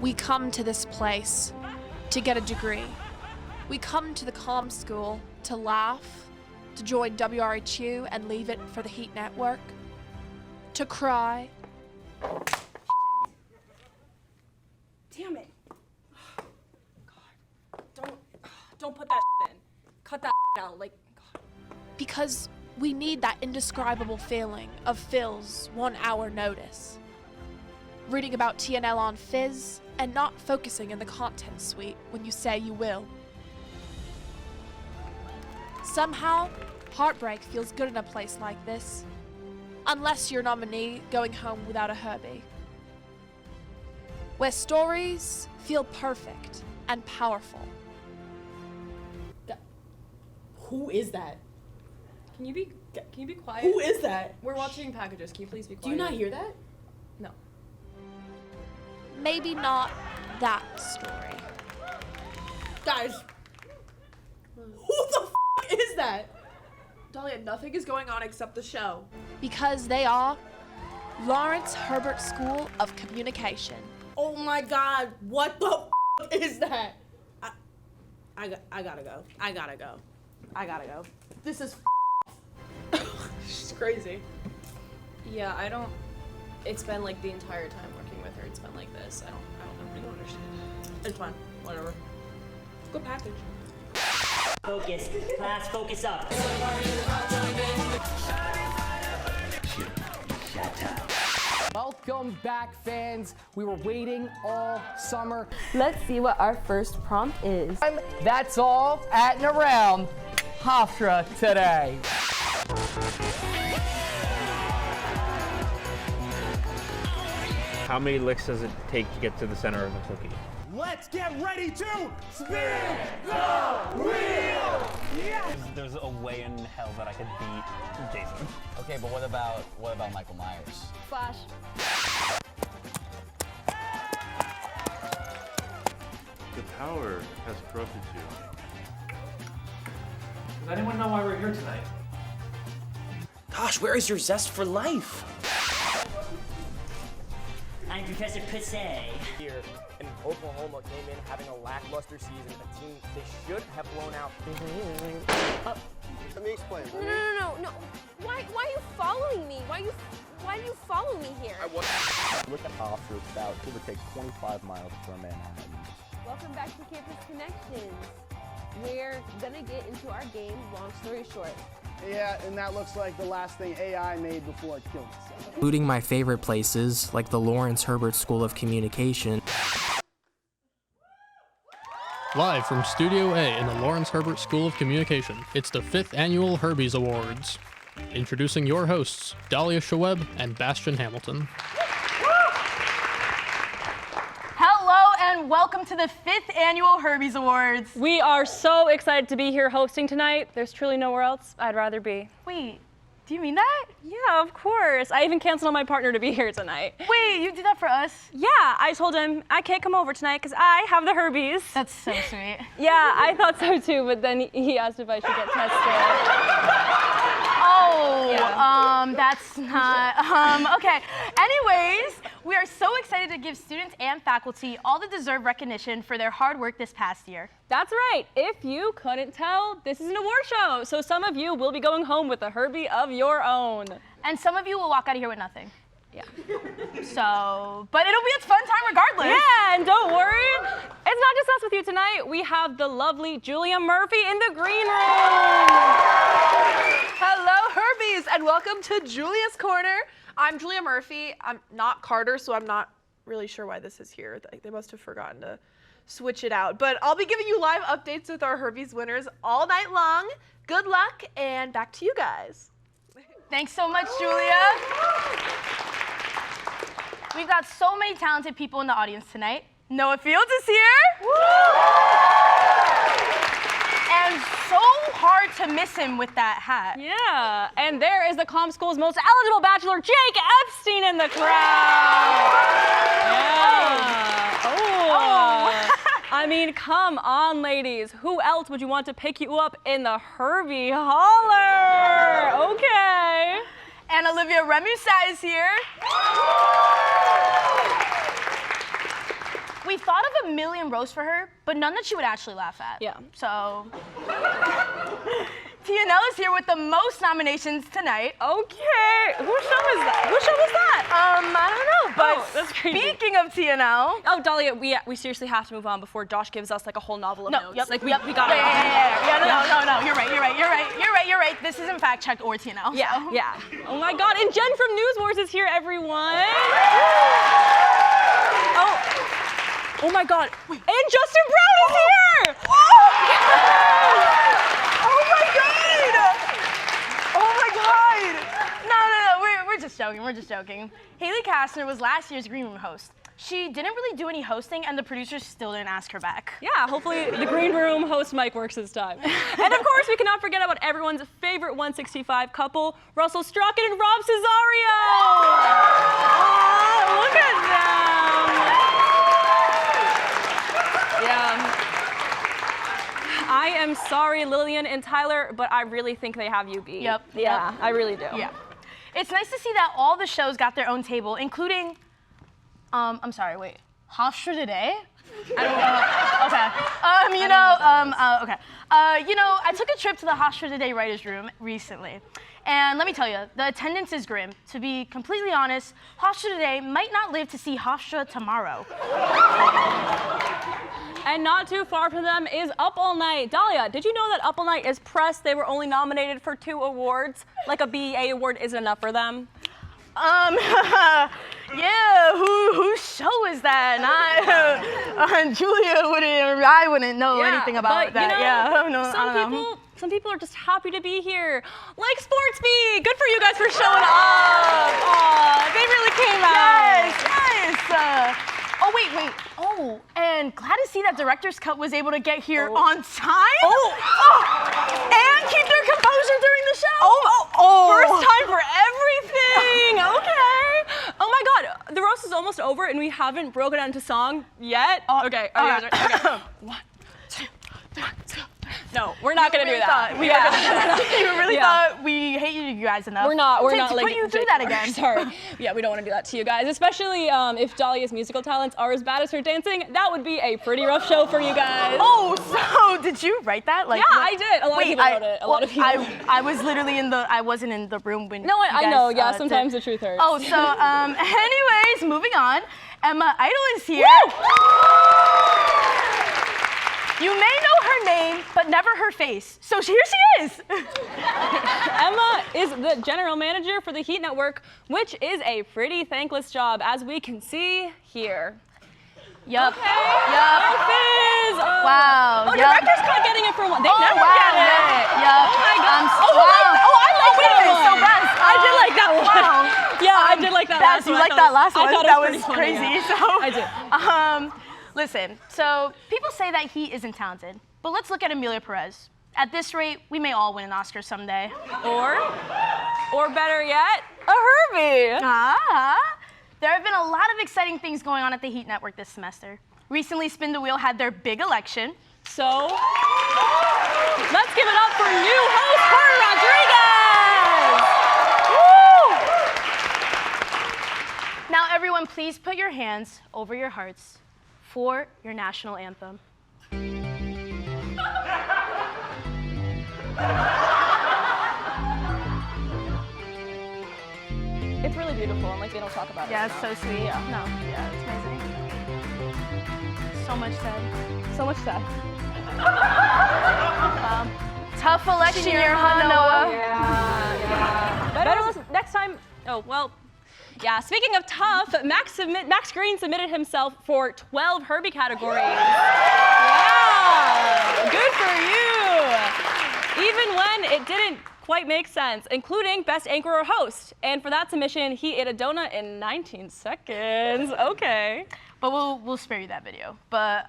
We come to this place to get a degree. We come to the comm school to laugh, to join WRHU and leave it for the Heat Network, to cry. Damn it. God. Don't put that in. Cut that out, like, God. Because we need that indescribable feeling of Phil's 1 hour notice. Reading about TNL on Fizz and not focusing in the content suite when you say you will. Somehow, heartbreak feels good in a place like this. Unless you're nominee going home without a Herbie. Where stories feel perfect and powerful. Who is that? Can you be quiet? Who is that? We're watching packages. Can you please be quiet? Do you not hear that? No. Maybe not that story. Guys, who the is that? Dahlia, nothing is going on except the show. Because they are Lawrence Herbert School of Communication. Oh my God, what the is that? I gotta go. I gotta go. This is She's crazy. Yeah, it's been like the entire time working with her, it's been like this. I don't understand. It's fine. Whatever. Good package. Focus. Class, focus up. Shut up. Welcome back, fans. We were waiting all summer. Let's see what our first prompt is. That's all at and around Hofstra today. How many licks does it take to get to the center of the cookie? Let's get ready to spin the wheel! Yes! There's a way in hell that I could beat Jason. Okay, but what about Michael Myers? Flash. The power has corrupted you. Does anyone know why we're here tonight? Gosh, where is your zest for life? I'm Professor Pussy. Here, and Oklahoma came in having a lackluster season, a team they should have blown out. Let me explain. No. Why are you following me? Why do you follow me here? Look at Hofstra, it's about give or take 25 miles from Manhattan. Welcome back to Campus Connections. We're gonna get into our game, long story short. Yeah, and that looks like the last thing AI made before it killed itself. Including my favorite places, like the Lawrence Herbert School of Communication. Live from Studio A in the Lawrence Herbert School of Communication, it's the 5th Annual Herbies Awards. Introducing your hosts, Dahlia Shaweb and Bastian Hamilton. Hello and welcome to the 5th Annual Herbies Awards. We are so excited to be here hosting tonight. There's truly nowhere else I'd rather be. Wait, do you mean that? Yeah, of course. I even canceled on my partner to be here tonight. Wait, you did that for us? Yeah, I told him I can't come over tonight because I have the Herbies. That's so sweet. Yeah, I thought so too, but then he asked if I should get tested. Oh, yeah. That's not, okay. Anyways, we are so excited to give students and faculty all the deserved recognition for their hard work this past year. That's right. If you couldn't tell, this is an award show. So some of you will be going home with a Herbie of your own. And some of you will walk out of here with nothing. Yeah. So, but it'll be a fun time regardless. Yeah, and don't worry, it's not just us with you tonight. We have the lovely Julia Murphy in the green room. Hello, Herbies, and welcome to Julia's Corner. I'm Julia Murphy. I'm not Carter, so I'm not really sure why this is here. They must have forgotten to switch it out. But I'll be giving you live updates with our Herbies winners all night long. Good luck, and back to you guys. Thanks so much, Julia. We've got so many talented people in the audience tonight. Noah Fields is here. And so hard to miss him with that hat. Yeah, and there is the comm school's most eligible bachelor, Jake Epstein, in the crowd. Yeah. Oh. I mean, come on, ladies. Who else would you want to pick you up in the Herbie Holler? Okay. And Olivia Remusat is here. We thought of a million roasts for her, but none that she would actually laugh at. Yeah. So, TNL is here with the most nominations tonight. Okay. Whose show is that? Whose show is that? I don't know, but that's crazy. speaking of TNL. Oh, Dahlia, we seriously have to move on before Josh gives us like a whole novel of notes. Yep, Like we got it. No, you're right. This isn't fact checked or TNL. Yeah, so. yeah. Oh my God, and Jen from News Wars is here, everyone. Oh my God, and Justin Brown is here. No, we're just joking. Haley Kastner was last year's Green Room host. She didn't really do any hosting, and the producers still didn't ask her back. Yeah, hopefully the Green Room host mic works this time. And of course, we cannot forget about everyone's favorite 165 couple, Russell Strachan and Rob Cesario. Look at them. Yeah. I am sorry, Lillian and Tyler, but I really think they have you beat. Yep. Yeah, I really do. Yeah. It's nice to see that all the shows got their own table, including, I'm sorry, wait, Hofstra Today? I don't know. Okay. Okay. I took a trip to the Hofstra Today writers' room recently, and let me tell you, the attendance is grim. To be completely honest, Hofstra Today might not live to see Hofstra tomorrow. And not too far from them is Up All Night. Dahlia, did you know that Up All Night is pressed? They were only nominated for 2 awards. Like a BEA award isn't enough for them. Yeah, whose show is that? Julia I wouldn't know anything about that. Some people are just happy to be here. Like Sportsbee, good for you guys for showing up. Aw, they really came out. Yes. Wait. Oh, and glad to see that Director's Cut was able to get here on time. And keep their composure during the show. First time for everything. Okay. Oh my God, the roast is almost over and we haven't broken it into song yet. Okay. Are you guys ready? Okay. 1, 2, 3, 1, 2, 3. No, we're not gonna do that. You really thought we hated you guys enough? We're not. To put you through that again. Sorry. Yeah, we don't want to do that to you guys, especially if Dahlia's musical talents are as bad as her dancing. That would be a pretty rough show for you guys. Oh, so did you write that? Yeah, I did. A lot of people wrote it. A lot of people. I was literally I wasn't in the room when. No, I know. Yeah, did. Sometimes the truth hurts. Oh, so anyways, moving on. Emma Idol is here. You may know her name, but never her face. So here she is. Emma is the general manager for the Heat Network, which is a pretty thankless job, as we can see here. Yup. Okay. Yup. Fizz. Wow. Oh, Director's Cut getting it for one. They never get it. Yup. Oh my God. I like that one. So best. I did like that one. Wow. Yeah, I did like that last one. You liked that last one? That was crazy. Yeah. So I did. Listen, so people say that Heat isn't talented, but let's look at Amelia Perez. At this rate, we may all win an Oscar someday. Or better yet, a Herbie. There have been a lot of exciting things going on at the Heat Network this semester. Recently, Spin the Wheel had their big election. So, let's give it up for new host, Herb Rodriguez! Woo! Now, everyone, please put your hands over your hearts for your national anthem. It's really beautiful, and like they don't talk about it. Yeah, it's so sweet. Yeah. No, yeah, it's amazing. So much said. So much said. Tough election year, huh, Noah? Yeah. Better listen next time. Oh, well. Yeah, speaking of tough, Max Green submitted himself for 12 Herbie categories. Yeah, good for you. Even when it didn't quite make sense, including Best Anchor or Host. And for that submission, he ate a donut in 19 seconds. Okay. But we'll spare you that video. But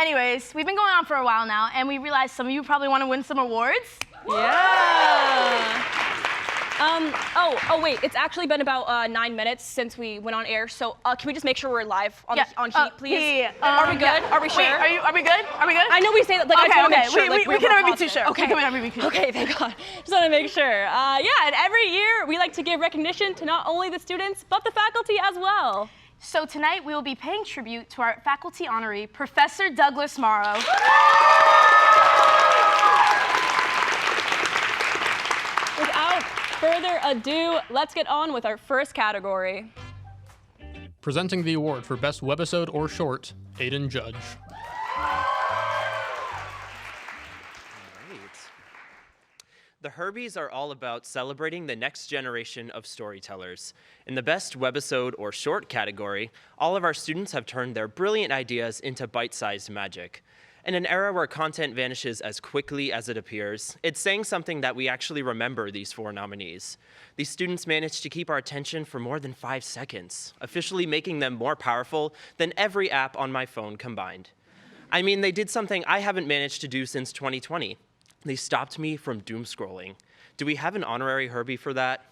anyways, we've been going on for a while now, and we realized some of you probably want to win some awards. Yeah. Oh wait, it's actually been about 9 minutes since we went on air, so can we just make sure we're live on Heat, please? Are we good? Yeah. Are we sure? Wait, are we good? Are we good? I know we say that, like, I just want to make sure. We can never be too sure. Okay. We can never be too sure. Okay, thank God. Just want to make sure. Yeah, and every year we like to give recognition to not only the students, but the faculty as well. So tonight we will be paying tribute to our faculty honoree, Professor Douglas Morrow. Without further ado, let's get on with our first category. Presenting the award for Best Webisode or Short, Aiden Judge. The Herbies are all about celebrating the next generation of storytellers. In the Best Webisode or Short category, all of our students have turned their brilliant ideas into bite-sized magic. In an era where content vanishes as quickly as it appears, it's saying something that we actually remember these 4 nominees. These students managed to keep our attention for more than 5 seconds, officially making them more powerful than every app on my phone combined. I mean, they did something I haven't managed to do since 2020. They stopped me from doom scrolling. Do we have an honorary Herbie for that?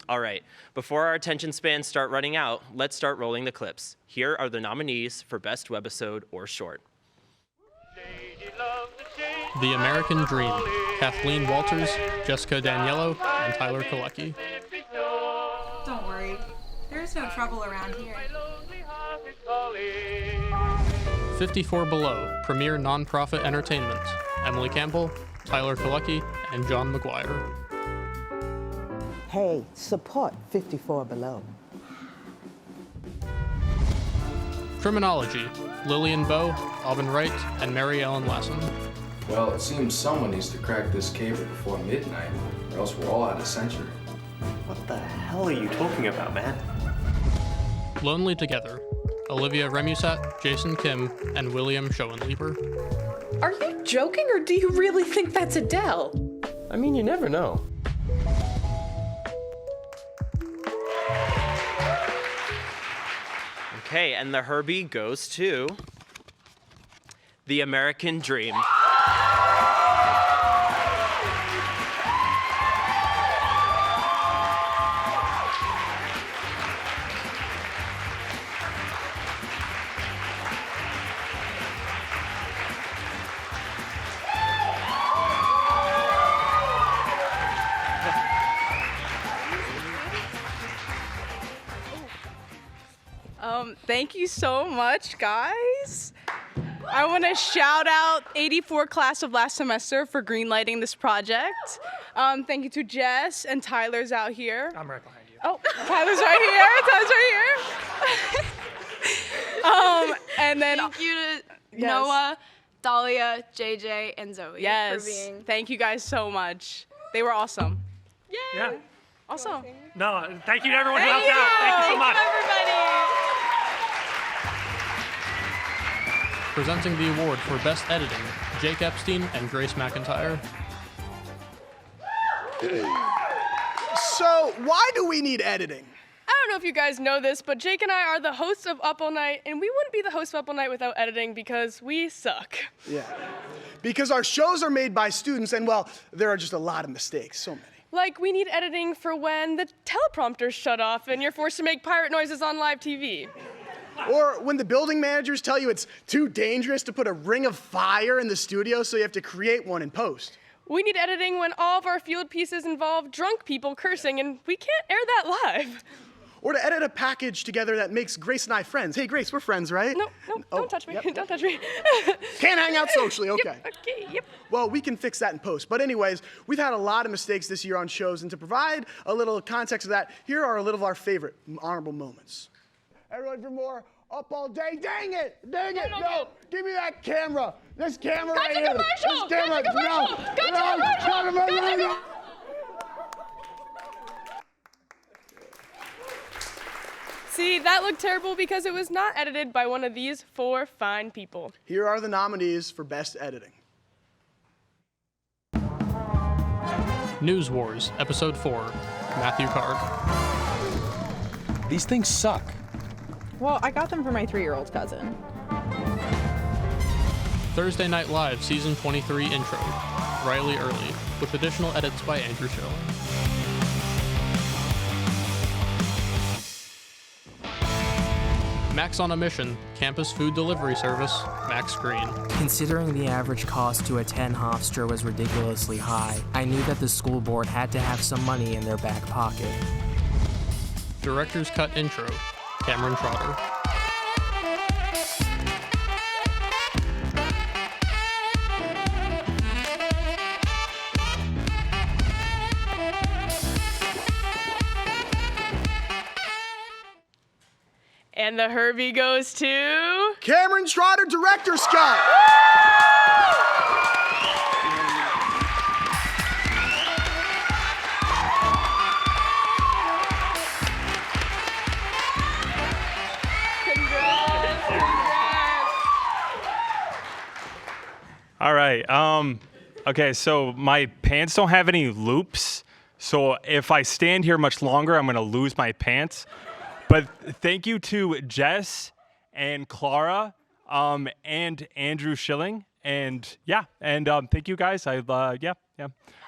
All right, before our attention spans start running out, let's start rolling the clips. Here are the nominees for Best Webisode or Short. The American Dream, Kathleen Walters, Jessica Daniello, and Tyler Kalecki. Don't worry, there's no trouble around here. 54 Below, Premier Nonprofit Entertainment, Emily Campbell, Tyler Kalecki, and John McGuire. Hey, support 54 Below. Criminology, Lillian Bowe, Aubin Wright, and Mary Ellen Lassen. Well, it seems someone needs to crack this cable before midnight, or else we're all out of century. What the hell are you talking about, man? Lonely Together, Olivia Remusat, Jason Kim, and William Schoenlieber. Are you joking, or do you really think that's Adele? I mean, you never know. Okay, and the Herbie goes to The American Dream. Thank you so much, guys. I want to shout out 84 class of last semester for greenlighting this project. Thank you to Jess and Tyler's out here. I'm right behind you. Oh, Tyler's right here. Tyler's right here. And then thank you to yes. Noah, Dahlia, JJ, and Zoe yes. for being. Thank you guys so much. They were awesome. Yay. Yeah. Awesome. No, thank you to everyone who helped out. Thank you so much. Everybody. Presenting the award for Best Editing, Jake Epstein and Grace McIntyre. So, why do we need editing? I don't know if you guys know this, but Jake and I are the hosts of Up All Night, and we wouldn't be the hosts of Up All Night without editing because we suck. Yeah. Because our shows are made by students, and well, there are just a lot of mistakes, so many. Like, we need editing for when the teleprompters shut off and you're forced to make pirate noises on live TV. Or when the building managers tell you it's too dangerous to put a ring of fire in the studio, so you have to create one in post. We need editing when all of our field pieces involve drunk people cursing, and we can't air that live. Or to edit a package together that makes Grace and I friends. Hey, Grace, we're friends, right? No, don't touch me. Yep. Don't touch me. Can't hang out socially, okay. Yep, okay, yep. Well, we can fix that in post. But anyways, we've had a lot of mistakes this year on shows, and to provide a little context of that, here are a little of our favorite honorable moments. Everyone for more Up All Day. Dang it! Dang it! No! Give me that camera! This camera right here! Commercial! This camera! No! See, that looked terrible because it was not edited by one of these 4 fine people. Here are the nominees for Best Editing. News Wars, Episode 4, Matthew Card. These things suck. Well, I got them for my 3-year-old cousin. Thursday Night Live Season 23 Intro, Riley Early, with additional edits by Andrew Schilling. Max on a Mission, Campus Food Delivery Service, Max Green. Considering the average cost to attend Hofstra was ridiculously high, I knew that the school board had to have some money in their back pocket. Director's Cut Intro, Cameron Trotter. And the Herbie goes to Cameron Schroeder, Director Scott. All right. Okay, so my pants don't have any loops, so if I stand here much longer, I'm gonna lose my pants. But thank you to Jess and Clara and Andrew Schilling, and thank you guys. All right,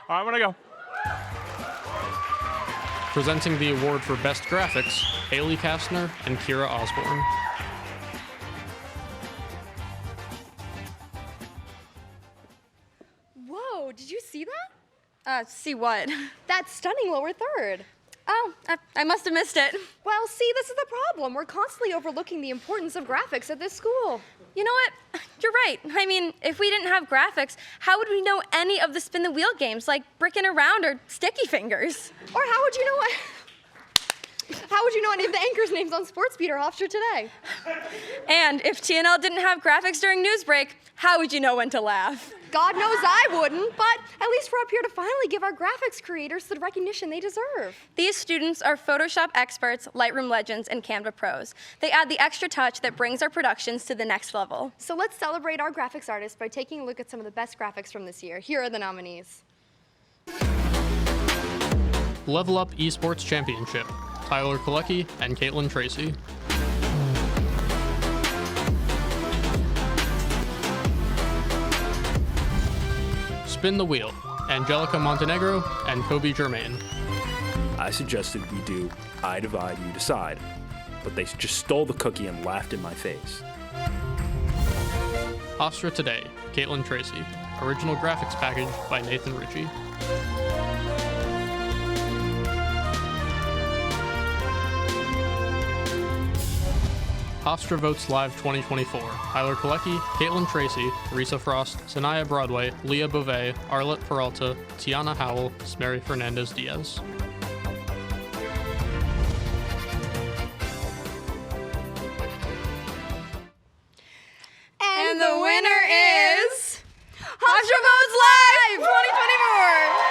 I'm gonna go. Presenting the award for Best Graphics, Haley Kastner and Kira Osborne. Whoa, did you see that? See what? That stunning lower third. Oh, I must have missed it. Well, see, this is the problem. We're constantly overlooking the importance of graphics at this school. You know what? You're right. I mean, if we didn't have graphics, how would we know any of the spin the wheel games like Brickin' Around or Sticky Fingers? Or how would you know what? How would you know any of the anchors' names on Sportsbeat or Hofstra Today? And if TNL didn't have graphics during Newsbreak, how would you know when to laugh? God knows I wouldn't, but at least we're up here to finally give our graphics creators the recognition they deserve. These students are Photoshop experts, Lightroom legends, and Canva pros. They add the extra touch that brings our productions to the next level. So let's celebrate our graphics artists by taking a look at some of the best graphics from this year. Here are the nominees. Level Up Esports Championship, Tyler Kalecki and Caitlin Tracy. Spin the Wheel, Angelica Montenegro and Kobe Germain. I suggested we do I Divide, You Decide, but they just stole the cookie and laughed in my face. Hofstra Today, Caitlin Tracy. Original graphics package by Nathan Ritchie. Hofstra Votes Live 2024, Tyler Kalecki, Caitlin Tracy, Risa Frost, Sanaya Broadway, Leah Beauvais, Arlette Peralta, Tiana Howell, Smary Fernandez Diaz. And the winner is Hofstra Votes Live 2024.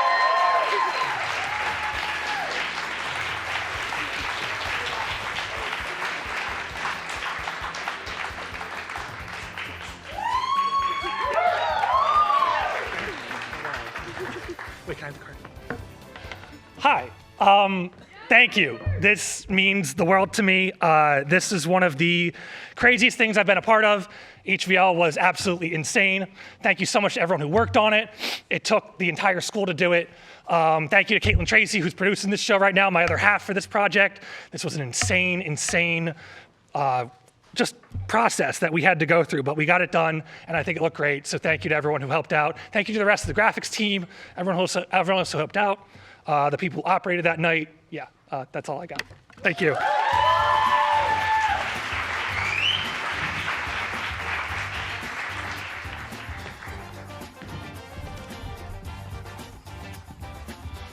Wait, can I have the card? Hi. Thank you. This means the world to me. This is one of the craziest things I've been a part of. HVL was absolutely insane. Thank you so much to everyone who worked on it. It took the entire school to do it. Thank you to Caitlin Tracy, who's producing this show right now, my other half for this project. This was an insane just process that we had to go through, but we got it done, and I think it looked great. So thank you to everyone who helped out. Thank you to the rest of the graphics team, everyone else who helped out, the people who operated that night. Yeah, that's all I got. Thank you.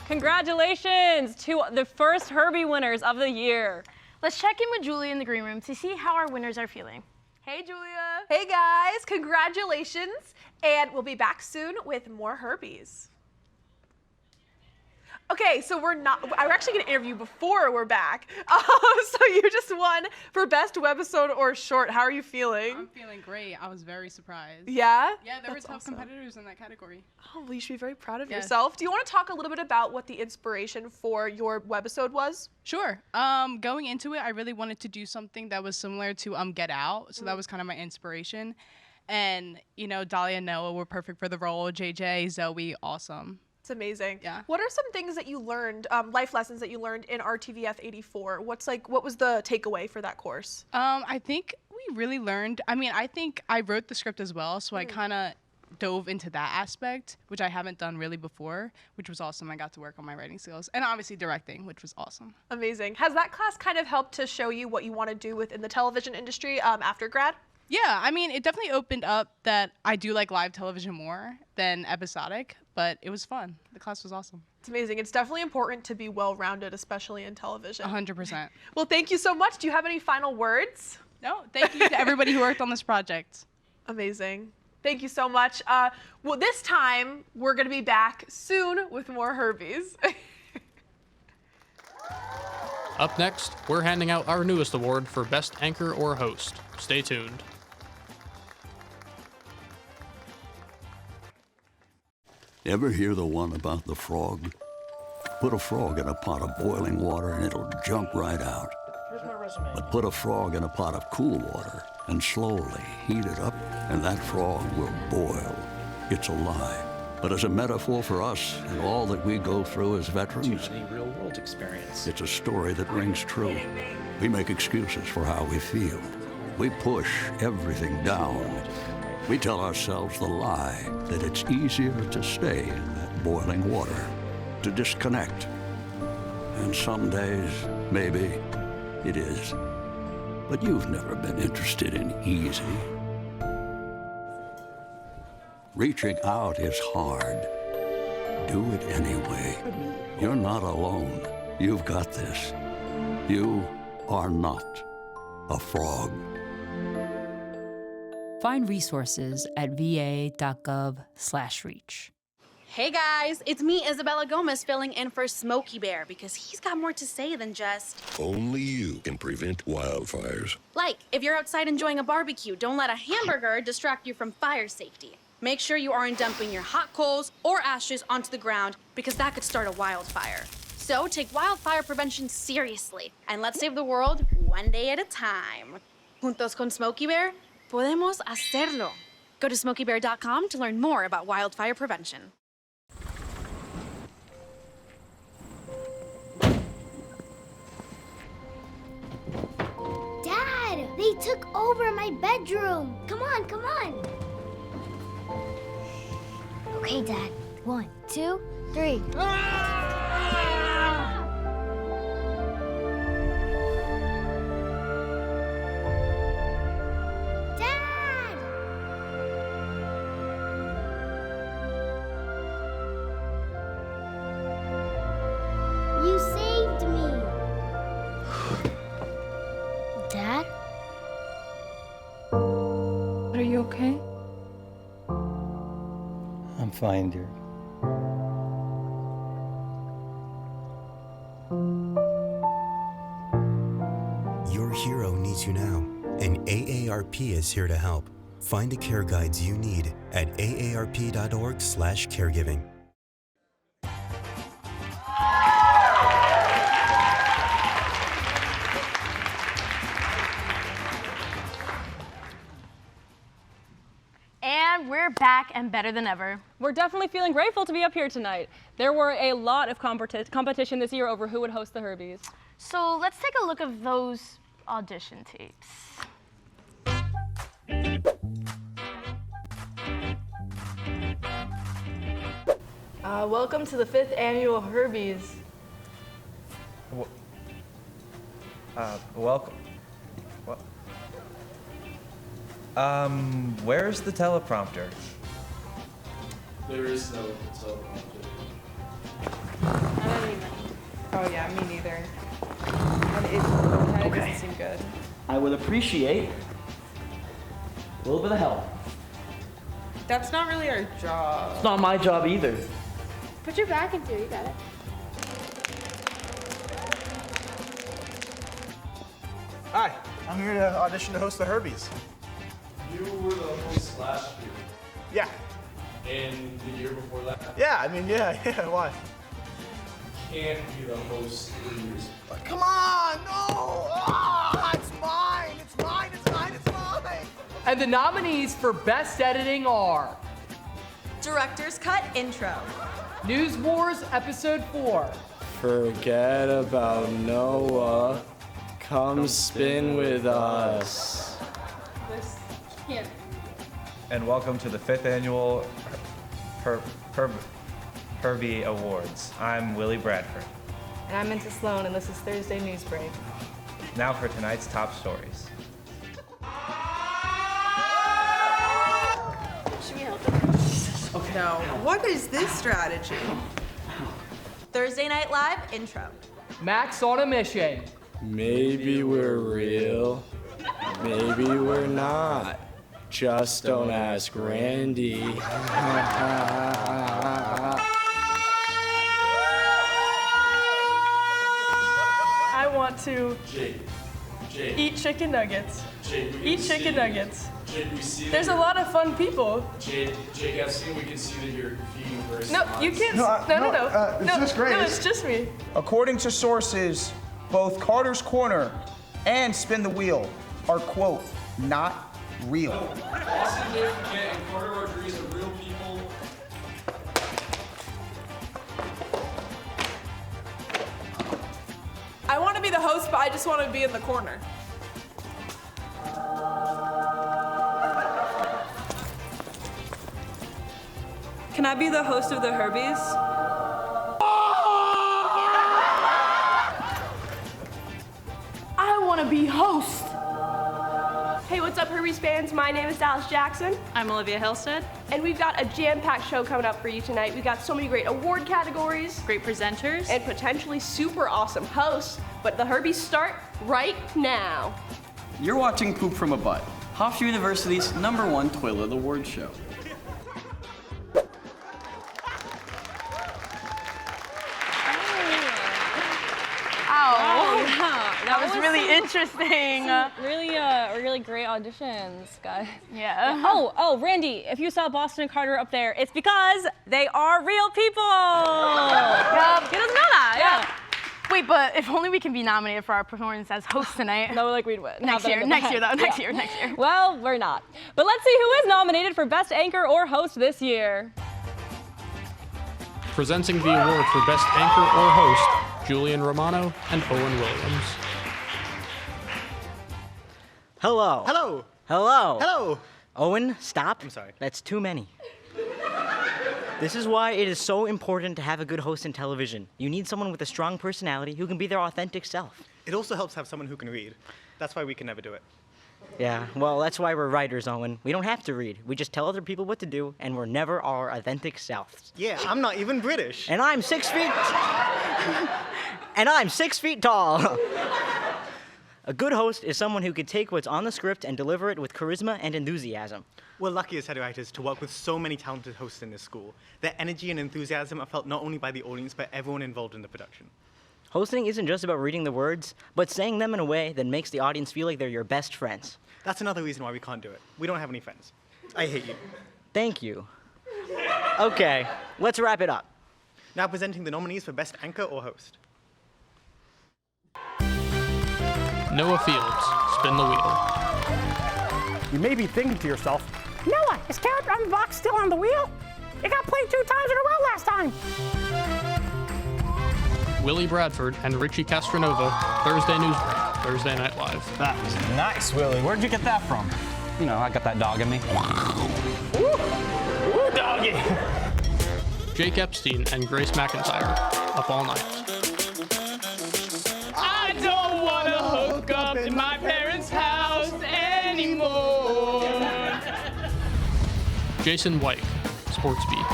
Congratulations to the first Herbie winners of the year. Let's check in with Julia in the green room to see how our winners are feeling. Hey, Julia. Hey, guys. Congratulations. And we'll be back soon with more Herbies. Okay, so we're actually going to interview before we're back. So you just won for Best Webisode or Short. How are you feeling? I'm feeling great. I was very surprised. Yeah? Yeah, there were That's tough awesome. competitors in that category. Oh, well, you should be very proud of Yes. yourself. Do you want to talk a little bit about what the inspiration for your webisode was? Sure. Going into it, I really wanted to do something that was similar to Get Out. So that was kind of my inspiration. And, you know, Dahlia and Noah were perfect for the role. JJ, Zoe, awesome. It's amazing. Yeah. What are some things that you learned, life lessons that you learned in RTVF 84? What was the takeaway for that course? I think we really learned, I think I wrote the script as well. So I kind of dove into that aspect, which I haven't done really before, which was awesome. I got to work on my writing skills and obviously directing, which was awesome. Amazing. Has that class kind of helped to show you what you want to do within the television industry after grad? Yeah, I mean, it definitely opened up that I do like live television more than episodic, but it was fun. The class was awesome. It's amazing. It's definitely important to be well-rounded, especially in television. 100%. Well, thank you so much. Do you have any final words? No, thank you to everybody who worked on this project. Amazing. Thank you so much. Well, this time, we're going to be back soon with more Herbies. Up next, we're handing out our newest award for Best Anchor or Host. Stay tuned. Ever hear the one about the frog? Put a frog in a pot of boiling water and it'll jump right out. Here's my resume. But put a frog in a pot of cool water and slowly heat it up, and that frog will boil. It's a lie. But as a metaphor for us and all that we go through as veterans, real-world experience. it's a story that rings true. We make excuses for how we feel. We push everything down. We tell ourselves the lie that it's easier to stay in that boiling water, to disconnect. And some days, maybe, it is. But you've never been interested in easy. Reaching out is hard. Do it anyway. You're not alone. You've got this. You are not a frog. Find resources at va.gov/reach. Hey guys, it's me, Isabella Gomez, filling in for Smokey Bear because he's got more to say than just... Only you can prevent wildfires. Like, if you're outside enjoying a barbecue, don't let a hamburger distract you from fire safety. Make sure you aren't dumping your hot coals or ashes onto the ground because that could start a wildfire. So take wildfire prevention seriously and let's save the world one day at a time. Juntos con Smokey Bear, podemos hacerlo. Go to smokeybear.com to learn more about wildfire prevention. Dad, they took over my bedroom. Come on, come on. Okay, Dad. 1, 2, 3. Dad! You saved me. Dad? Are you okay? I'm fine, dear. Your hero needs you now, and AARP is here to help. Find the care guides you need at aarp.org/caregiving. And we're back and better than ever. We're definitely feeling grateful to be up here tonight. There were a lot of competition this year over who would host the Herbies. So let's take a look at those audition tapes. Welcome to the 5th annual Herbies. Welcome. What? Where's the teleprompter? There is no teleprompter. Oh yeah, me neither. And it kind of doesn't seem good. I would appreciate a little bit of help. That's not really our job. It's not my job either. Put your back into it, you got it. Hi, I'm here to audition to host the Herbies. You were the host last year. Yeah. And the year before that? Yeah, I mean, yeah, why? Can't be the host 3 years. Come on, no! Ah, it's mine, it's mine, it's mine, it's mine! And the nominees for Best Editing are Director's Cut Intro, News Wars Episode 4, Forget about Noah. Come spin with us. This can't. And welcome to the 5th annual Herbie Awards. I'm Willie Bradford. And I'm Minta Sloan, and this is Thursday News Break. Now for tonight's top stories. No. What is this strategy? Thursday Night Live intro. Max on a mission. Maybe we're real. Maybe we're not. Just don't ask Randy. I want to eat chicken nuggets. Eat chicken nuggets. There's a lot of fun people. Jake, I've seen we can see that you're feeding very No, you can't. No. It's just great. No, it's just me. According to sources, both Carter's Corner and Spin the Wheel are, quote, not real. Austin J. and Carter Rodriguez are real people. I want to be the host, but I just want to be in the corner. Can I be the host of the Herbies? I want to be host. Hey, what's up, Herbies fans? My name is Dallas Jackson. I'm Olivia Hillstead. And we've got a jam-packed show coming up for you tonight. We've got so many great award categories. Great presenters. And potentially super awesome hosts. But the Herbies start right now. You're watching Poop from a Butt, Hofstra University's #1 toilet award show. That was really interesting. Really great auditions, guys. Yeah. Oh, Randy, if you saw Boston and Carter up there, it's because they are real people. Yep. He doesn't know that. Yeah. Wait, but if only we can be nominated for our performance as hosts tonight. No, like we'd win. Next year, though. Next year. Well, we're not. But let's see who is nominated for Best Anchor or Host this year. Presenting the award for Best Anchor or Host, Julian Romano and Owen Williams. Hello. Hello. Hello. Hello. Owen, stop. I'm sorry. That's too many. This is why it is so important to have a good host in television. You need someone with a strong personality who can be their authentic self. It also helps to have someone who can read. That's why we can never do it. Yeah, well, that's why we're writers, Owen. We don't have to read. We just tell other people what to do, and we're never our authentic selves. Yeah, I'm not even British. And I'm 6 feet... and I'm 6 feet tall. A good host is someone who could take what's on the script and deliver it with charisma and enthusiasm. We're lucky as head writers to work with so many talented hosts in this school. Their energy and enthusiasm are felt not only by the audience, but everyone involved in the production. Hosting isn't just about reading the words, but saying them in a way that makes the audience feel like they're your best friends. That's another reason why we can't do it. We don't have any friends. I hate you. Thank you. Okay, let's wrap it up. Now presenting the nominees for Best Anchor or Host. Noah Fields, Spin the Wheel. You may be thinking to yourself, Noah, is character on the box still on the wheel? It got played 2 times in a row last time. Willie Bradford and Richie Castronova, Thursday News Break, Thursday Night Live. That was nice, Willie. Where'd you get that from? You know, I got that dog in me. Ooh, doggy. Jake Epstein and Grace McIntyre, Up All Night. I don't want to hook up in my parents' house anymore. Jason White, Sports Beat.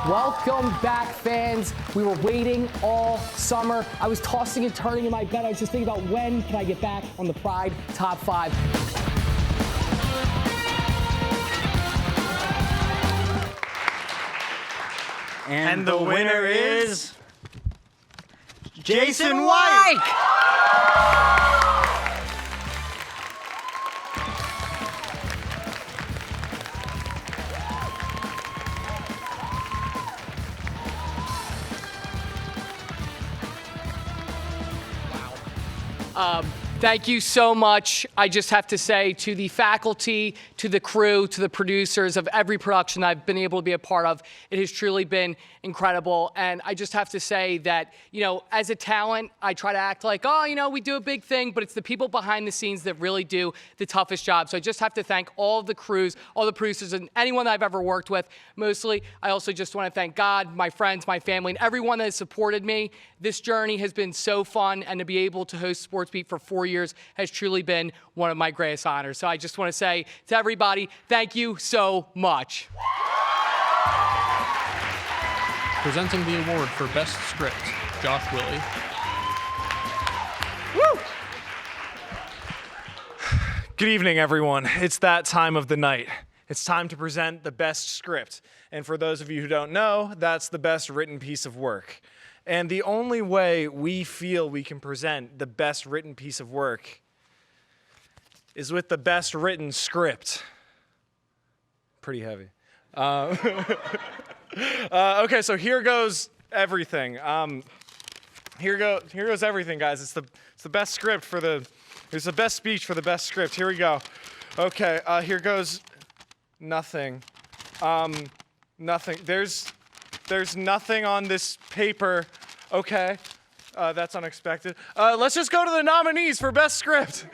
Welcome back, fans. We were waiting all summer. I was tossing and turning in my bed. I was just thinking about when can I get back on the Pride Top 5. And the winner is... Jason White! Thank you so much. I just have to say to the faculty, to the crew, to the producers of every production I've been able to be a part of, it has truly been incredible. And I just have to say that, you know, as a talent, I try to act like, oh, you know, we do a big thing, but it's the people behind the scenes that really do the toughest job. So I just have to thank all of the crews, all the producers, and anyone that I've ever worked with. Mostly, I also just want to thank God, my friends, my family, and everyone that has supported me. This journey has been so fun, and to be able to host Sports Beat for 4 years has truly been one of my greatest honors. So I just want to say to everybody, thank you so much. Presenting the award for Best Script, Josh Willie. Woo! Good evening, everyone. It's that time of the night. It's time to present the best script. And for those of you who don't know, that's the best written piece of work. And the only way we feel we can present the best written piece of work is with the best written script. Pretty heavy. Okay, so here goes everything. Here goes everything, guys. It's the best script for it's the best speech for the best script. Here we go. Okay, here goes nothing. Nothing. There's nothing on this paper. Okay, that's unexpected. Let's just go to the nominees for best script.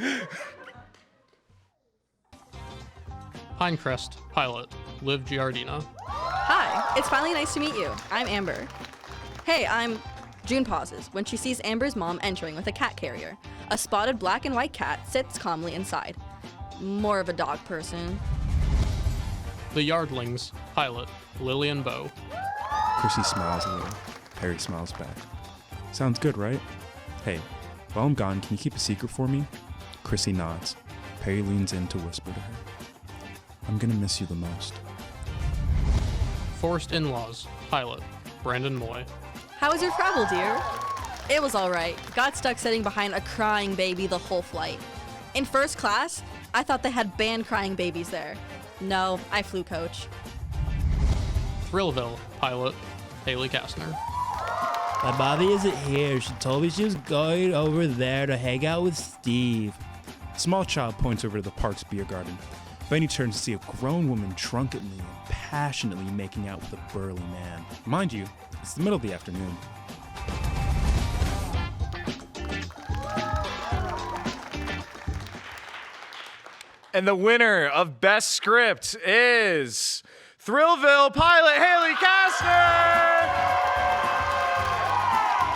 Pinecrest, pilot, Liv Giardina. Hi, it's finally nice to meet you. I'm Amber. Hey, June pauses when she sees Amber's mom entering with a cat carrier. A spotted black and white cat sits calmly inside. More of a dog person. The Yardlings, pilot, Lillian Bowe. Chrissy smiles a little. Harry smiles back. Sounds good, right? Hey, while I'm gone, can you keep a secret for me? Chrissy nods. Perry leans in to whisper to her. I'm gonna miss you the most. Forced In-Laws, pilot, Brandon Moy. How was your travel, dear? It was all right. Got stuck sitting behind a crying baby the whole flight. In first class, I thought they had banned crying babies there. No, I flew coach. Thrillville, pilot, Haley Kastner. My mommy isn't here. She told me she was going over there to hang out with Steve. Small child points over to the park's beer garden. Benny turns to see a grown woman drunkenly and passionately making out with a burly man. Mind you, it's the middle of the afternoon. And the winner of Best Script is Thrillville pilot Haley Kastner!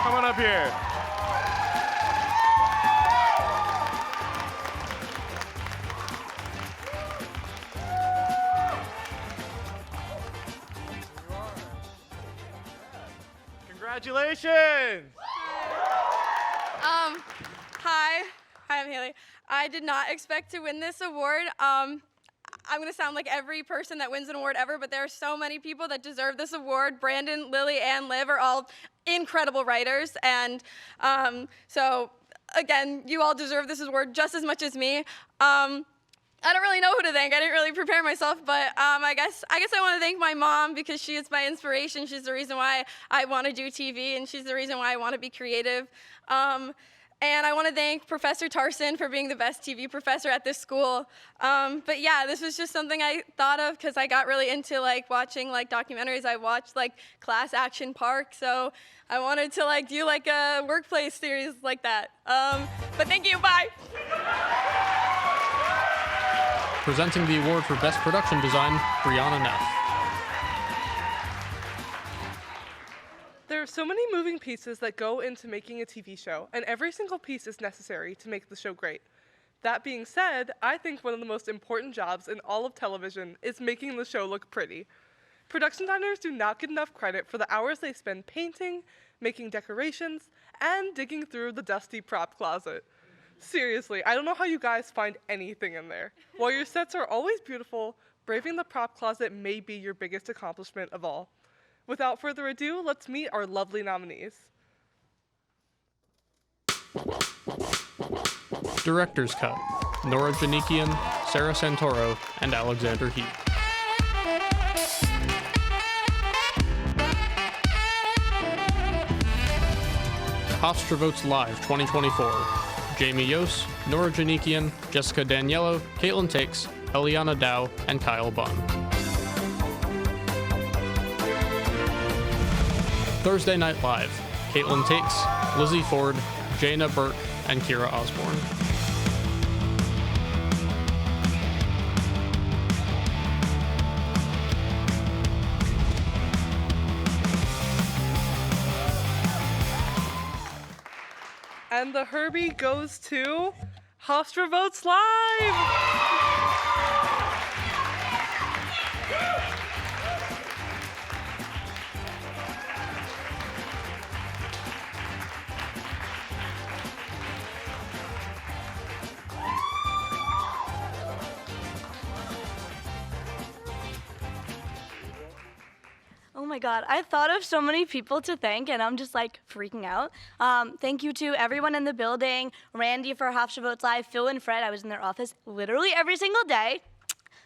Come on up here. Congratulations! Hi, I'm Haley. I did not expect to win this award. I'm gonna sound like every person that wins an award ever, but there are so many people that deserve this award. Brandon, Lily, and Liv are all incredible writers, and so again, you all deserve this award just as much as me. I don't really know who to thank. I didn't really prepare myself, but I guess I want to thank my mom because she is my inspiration. She's the reason why I want to do TV, and she's the reason why I want to be creative. And I want to thank Professor Tarson for being the best TV professor at this school. But yeah, this was just something I thought of because I got really into watching documentaries. I watched Class Action Park, so I wanted to do a workplace series like that. But thank you, bye. Presenting the award for Best Production Design, Brianna Neff. There are so many moving pieces that go into making a TV show, and every single piece is necessary to make the show great. That being said, I think one of the most important jobs in all of television is making the show look pretty. Production designers do not get enough credit for the hours they spend painting, making decorations, and digging through the dusty prop closet. Seriously, I don't know how you guys find anything in there. While your sets are always beautiful, braving the prop closet may be your biggest accomplishment of all. Without further ado, let's meet our lovely nominees. Director's Cut, Nora Janikian, Sarah Santoro, and Alexander Heat. Hofstra Votes Live 2024. Jamie Yos, Nora Janikian, Jessica Daniello, Caitlin Takes, Eliana Dow, and Kyle Bunn. Thursday Night Live, Caitlin Takes, Lizzie Ford, Jaina Burke, and Kira Osborne. And the Herbie goes to Hofstra Votes Live! my God, I thought of so many people to thank, and I'm just like freaking out. Thank you to everyone in the building, Randy for Hofstra Votes Live, Phil and Fred. I was in their office literally every single day.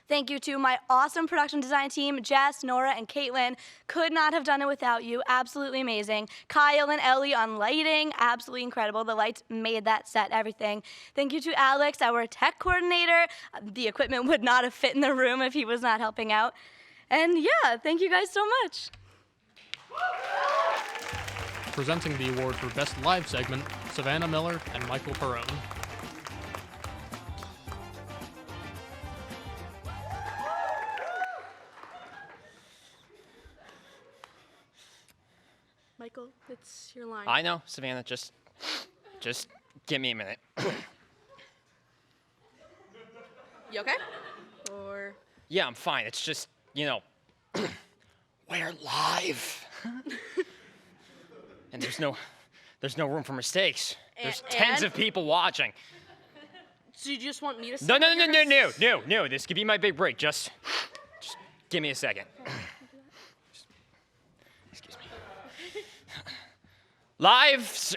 Thank you to my awesome production design team, Jess, Nora, and Caitlin. Could not have done it without you. Absolutely amazing. Kyle and Ellie on lighting, absolutely incredible. The lights made that set everything. Thank you to Alex, our tech coordinator. The equipment would not have fit in the room if he was not helping out. And yeah, thank you guys so much. Presenting the award for Best Live Segment, Savannah Miller and Michael Perrone. Michael, it's your line. I know, Savannah, just give me a minute. You okay? Or Yeah, I'm fine. It's just, we're live. And there's no room for mistakes. There's tens of people watching. so you just want me to? No. This could be my big break. Just give me a second. Excuse me. Live.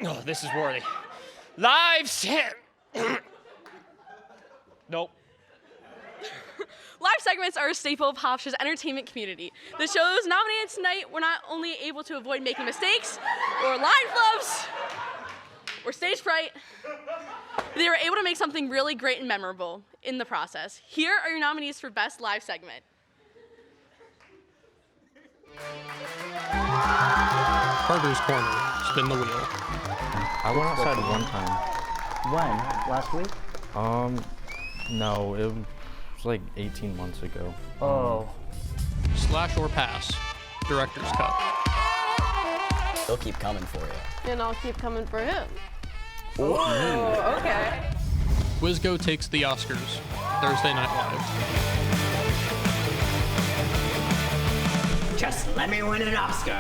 Oh, this is worthy. Live. Nope. Live segments are a staple of Hofstra's entertainment community. The shows nominated tonight were not only able to avoid making mistakes, or line flubs, or stage fright, but they were able to make something really great and memorable in the process. Here are your nominees for Best Live Segment. Carter's Corner, Spin the Wheel. I went outside one time. When? Last week? No, it was like 18 months ago. Oh. Slash or Pass, Director's Cut. He'll keep coming for you. And I'll keep coming for him. Oh, okay. Quizgo Takes the Oscars, Thursday Night Live. Just let me win an Oscar,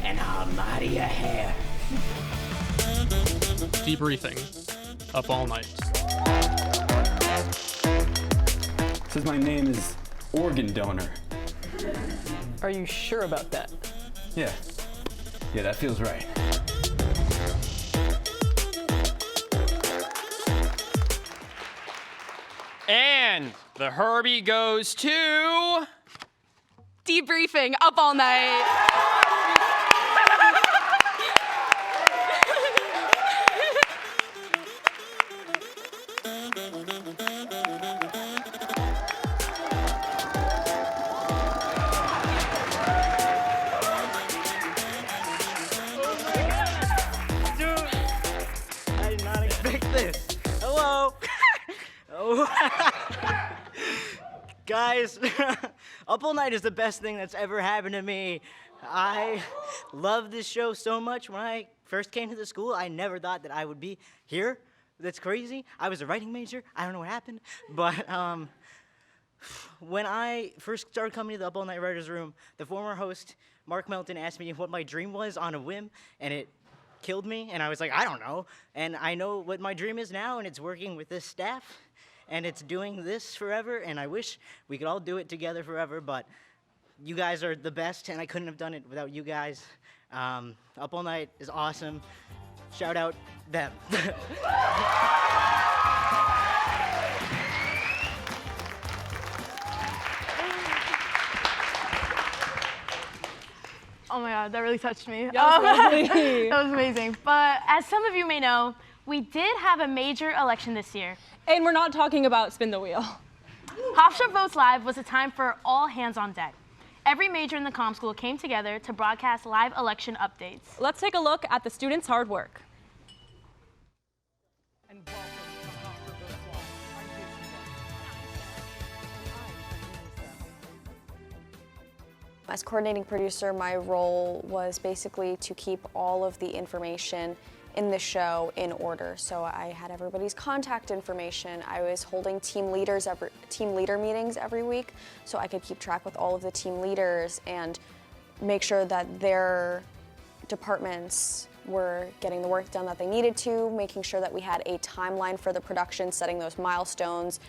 and I'll lie to your hair. Debriefing, Up All Night. Says my name is organ donor. Are you sure about that? Yeah, that feels right. And the Herbie goes to... Debriefing, Up All Night. I did not expect this. Hello. Oh. Guys, Up All Night is the best thing that's ever happened to me. I love this show so much. When I first came to the school, I never thought that I would be here. That's crazy. I was a writing major. I don't know what happened. But when I first started coming to the Up All Night Writers Room, the former host, Mark Melton, asked me what my dream was on a whim, and it killed me. And I was like, I don't know. And I know what my dream is now, and it's working with this staff. And it's doing this forever, and I wish we could all do it together forever, but you guys are the best, and I couldn't have done it without you guys. Up All Night is awesome. Shout out them. Oh my God, that really touched me. That was lovely. That was amazing. But as some of you may know, we did have a major election this year. And we're not talking about Spin the Wheel. Hofstra Votes Live was a time for all hands on deck. Every major in the comm school came together to broadcast live election updates. Let's take a look at the students' hard work. As coordinating producer, my role was basically to keep all of the information in the show in order. So I had everybody's contact information. I was holding team leader meetings every week so I could keep track with all of the team leaders and make sure that their departments were getting the work done that they needed to, making sure that we had a timeline for the production, setting those milestones,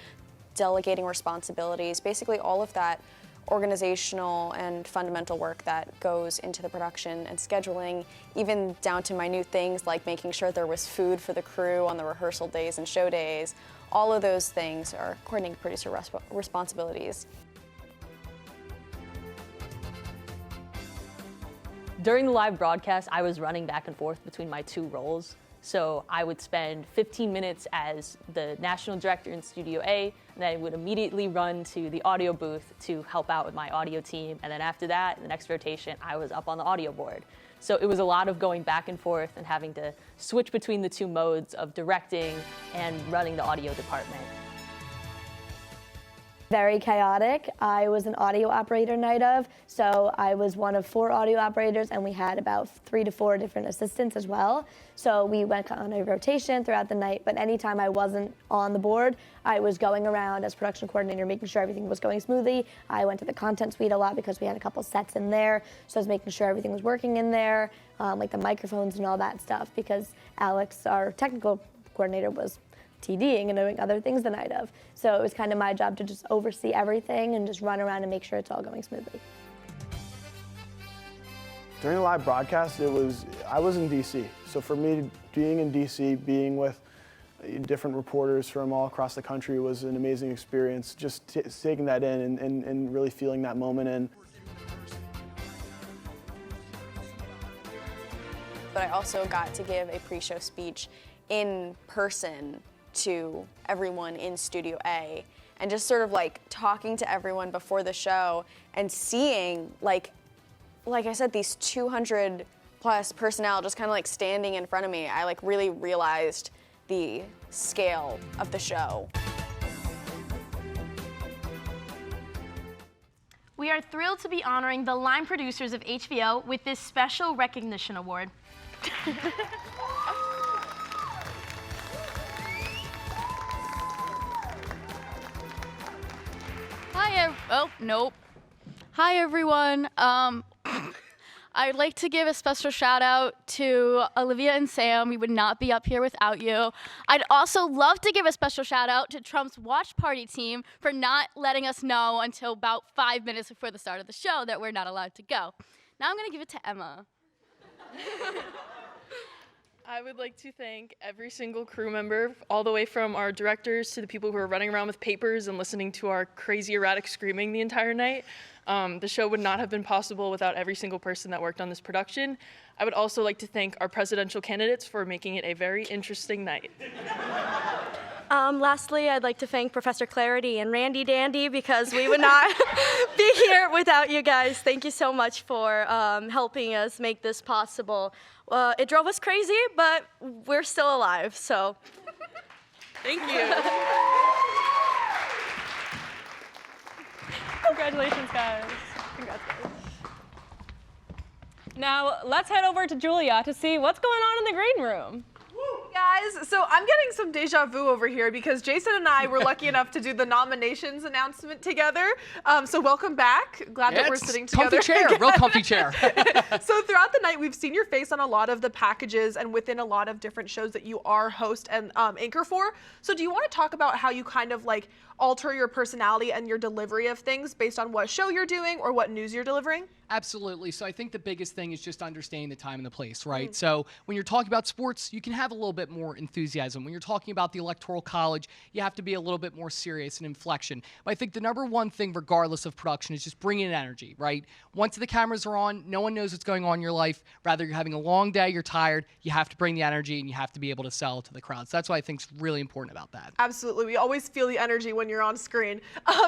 delegating responsibilities, basically all of that organizational and fundamental work that goes into the production and scheduling, even down to minute things like making sure there was food for the crew on the rehearsal days and show days. All of those things are coordinating producer responsibilities. During the live broadcast, I was running back and forth between my two roles. So I would spend 15 minutes as the national director in Studio A, and then I would immediately run to the audio booth to help out with my audio team. And then after that, the next rotation, I was up on the audio board. So it was a lot of going back and forth and having to switch between the two modes of directing and running the audio department. Very chaotic. I was an audio operator night of, so I was one of 4 audio operators, and we had about 3 to 4 different assistants as well. So we went on a rotation throughout the night, but anytime I wasn't on the board, I was going around as production coordinator, making sure everything was going smoothly. I went to the content suite a lot because we had a couple sets in there, so I was making sure everything was working in there, like the microphones and all that stuff, because Alex, our technical coordinator, was TDing and doing other things the night of. So it was kind of my job to just oversee everything and just run around and make sure it's all going smoothly. During the live broadcast, I was in DC. So for me, being in DC, being with different reporters from all across the country was an amazing experience. Just taking that in and really feeling that moment in. But I also got to give a pre-show speech in person to everyone in Studio A, and just sort of like talking to everyone before the show and seeing like I said, these 200 plus personnel just kind of like standing in front of me. I like really realized the scale of the show. We are thrilled to be honoring the line producers of HBO with this special recognition award. Hi everyone. I'd like to give a special shout out to Olivia and Sam. We would not be up here without you. I'd also love to give a special shout out to Trump's watch party team for not letting us know until about 5 minutes before the start of the show that we're not allowed to go. Now I'm gonna give it to Emma. I would like to thank every single crew member, all the way from our directors to the people who are running around with papers and listening to our crazy erratic screaming the entire night. The show would not have been possible without every single person that worked on this production. I would also like to thank our presidential candidates for making it a very interesting night. Lastly, I'd like to thank Professor Clarity and Randy Dandy, because we would not be here without you guys. Thank you so much for helping us make this possible. It drove us crazy, but we're still alive, so. Thank you. Congratulations, guys. Congrats, guys. Now, let's head over to Julia to see what's going on in the green room. Guys, so I'm getting some deja vu over here because Jason and I were lucky enough to do the nominations announcement together. So welcome back. Glad that we're sitting together. Comfy chair, real comfy chair. So throughout the night, we've seen your face on a lot of the packages and within a lot of different shows that you are host and anchor for. So do you want to talk about how you kind of like alter your personality and your delivery of things based on what show you're doing or what news you're delivering? Absolutely. So I think the biggest thing is just understanding the time and the place, right? So when you're talking about sports, you can have a little bit more enthusiasm. When you're talking about the Electoral College, you have to be a little bit more serious and inflection. But I think the number one thing, regardless of production, is just bringing in energy, right? Once the cameras are on, no one knows what's going on in your life. Rather, you're having a long day, you're tired, you have to bring the energy and you have to be able to sell to the crowd. So that's what I think is really important about that. Absolutely. We always feel the energy when you're on screen.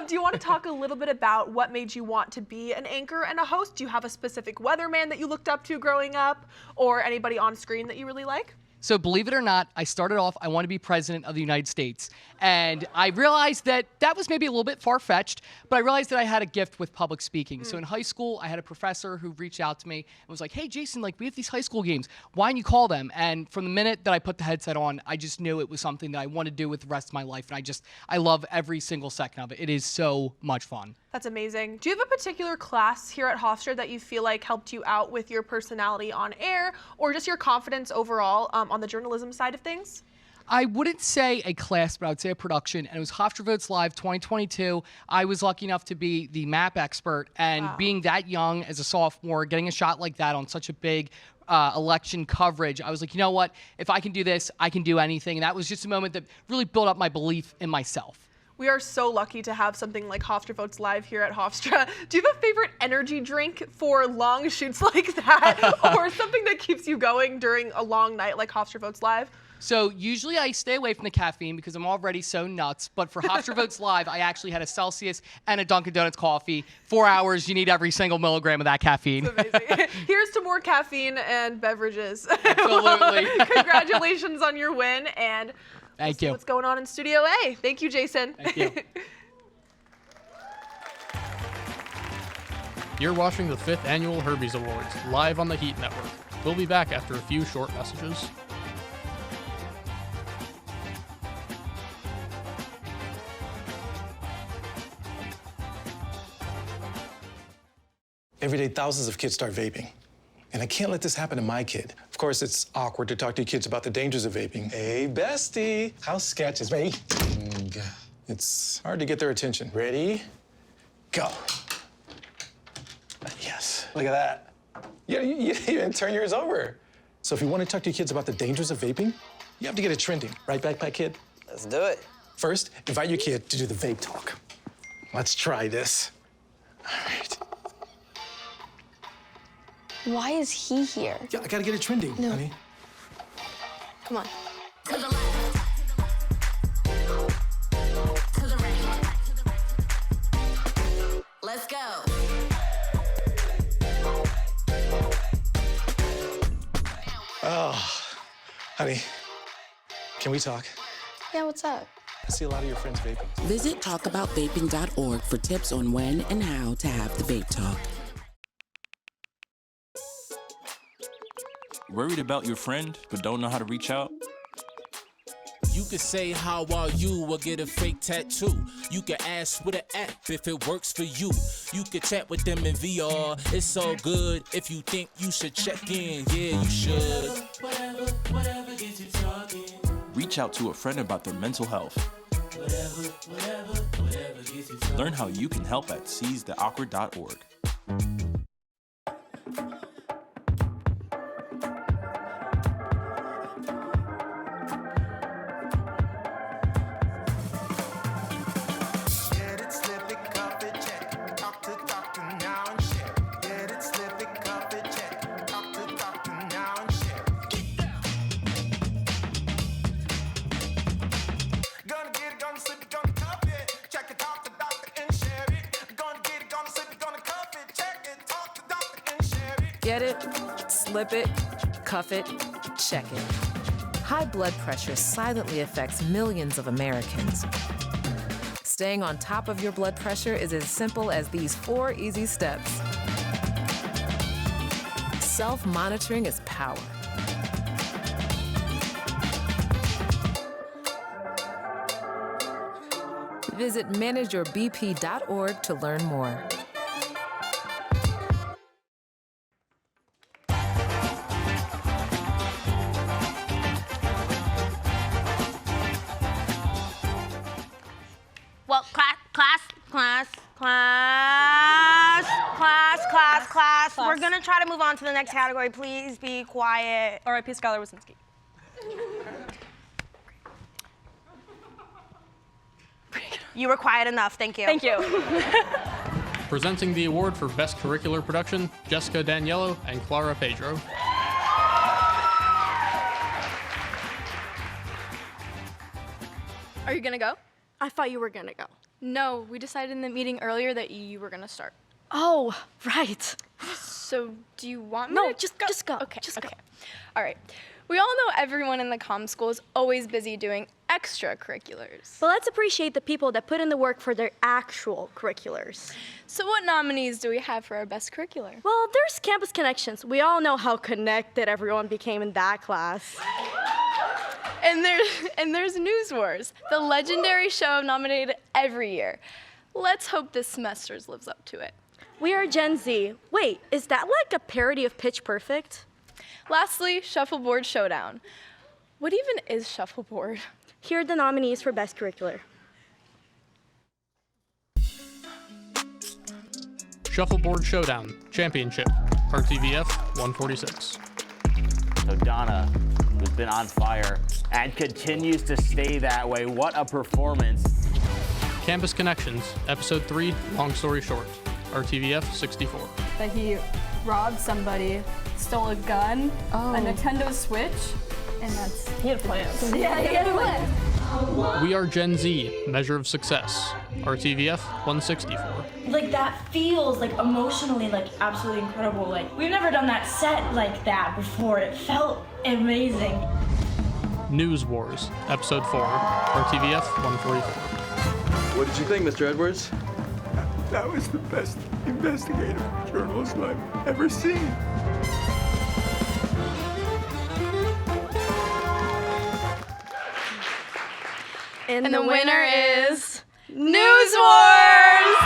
Do you want to talk a little bit about what made you want to be an anchor and a host? Do you have a specific weatherman that you looked up to growing up, or anybody on screen that you really like? So believe it or not, I started off, I want to be president of the United States. And I realized that that was maybe a little bit far-fetched, but I realized that I had a gift with public speaking. So in high school, I had a professor who reached out to me and was like, hey, Jason, like we have these high school games. Why don't you call them? And from the minute that I put the headset on, I just knew it was something that I wanted to do with the rest of my life. And I love every single second of it. It is so much fun. That's amazing. Do you have a particular class here at Hofstra that you feel like helped you out with your personality on air or just your confidence overall on the journalism side of things? I wouldn't say a class, but I would say a production, and it was Hofstra Votes Live 2022. I was lucky enough to be the map expert, and being that young as a sophomore, getting a shot like that on such a big election coverage, I was like, you know what? If I can do this, I can do anything. And that was just a moment that really built up my belief in myself. We are so lucky to have something like Hofstra Votes Live here at Hofstra. Do you have a favorite energy drink for long shoots like that, or something that keeps you going during a long night like Hofstra Votes Live? So usually I stay away from the caffeine because I'm already so nuts. But for Hofstra Votes Live, I actually had a Celsius and a Dunkin' Donuts coffee. 4 hours, you need every single milligram of that caffeine. That's amazing. Here's to more caffeine and beverages. Absolutely. Congratulations on your win, and Thank you. what's going on in Studio A. Thank you, Jason. Thank you. You're watching the 5th Annual Herbies Awards, live on the Heat Network. We'll be back after a few short messages. Every day, thousands of kids start vaping. And I can't let this happen to my kid. Of course, it's awkward to talk to kids about the dangers of vaping. Hey, bestie, how sketch is me? It's hard to get their attention. Ready? Go. Yes, look at that. You even turn yours over. So if you want to talk to your kids about the dangers of vaping, you have to get it trending. Right, Backpack Kid? Let's do it. First, invite your kid to do the vape talk. Let's try this. All right. Why is he here? Yeah, I gotta get it trending, honey. Come on. Let's go. Oh, honey, can we talk? Yeah, what's up? I see a lot of your friends vaping. Visit talkaboutVaping.org for tips on when and how to have the vape talk. Worried about your friend, but don't know how to reach out? You could say, how are you, or get a fake tattoo. You could ask with an app if it works for you. You could chat with them in VR, it's all good. If you think you should check in, yeah, you should. Whatever gets you talking. Reach out to a friend about their mental health. Whatever gets you talking. Learn how you can help at seizetheawkward.org. Get it, slip it, cuff it, check it. High blood pressure silently affects millions of Americans. Staying on top of your blood pressure is as simple as these 4 easy steps. Self-monitoring is power. Visit manageyourbp.org to learn more. Well, class. We're gonna try to move on to the next category. Please be quiet. R.I.P. Skylar Wasinski. You were quiet enough. Thank you. Thank you. Presenting the award for Best Curricular Production, Jessica Daniello and Clara Pedro. Are you gonna go? I thought you were gonna go. No, we decided in the meeting earlier that you were gonna start. Oh, right. So do you want me No, to just go. Okay, Just okay. go. All right. We all know everyone in the comm school is always busy doing extracurriculars. But let's appreciate the people that put in the work for their actual curriculars. So what nominees do we have for our best curricular? Well, there's Campus Connections. We all know how connected everyone became in that class. And there's News Wars, the legendary show nominated every year. Let's hope this semester's lives up to it. We are Gen Z. Wait, is that like a parody of Pitch Perfect? Lastly, Shuffleboard Showdown. What even is shuffleboard? Here are the nominees for Best Curricular. Shuffleboard Showdown Championship, RTVF 146. So Donna, who's been on fire and continues to stay that way. What a performance. Campus Connections, Episode 3, Long Story Short, RTVF 64. That he robbed somebody, stole a gun, a Nintendo Switch, and that's... He had plans. Yeah, he had plans. We Are Gen Z, Measure of Success, RTVF 164. Like that feels like emotionally like absolutely incredible. Like we've never done that set like that before. It felt amazing. News Wars, Episode 4, RTVF 144. What did you think, Mr. Edwards? That was the best investigative journalism I've ever seen. And the winner is News Wars!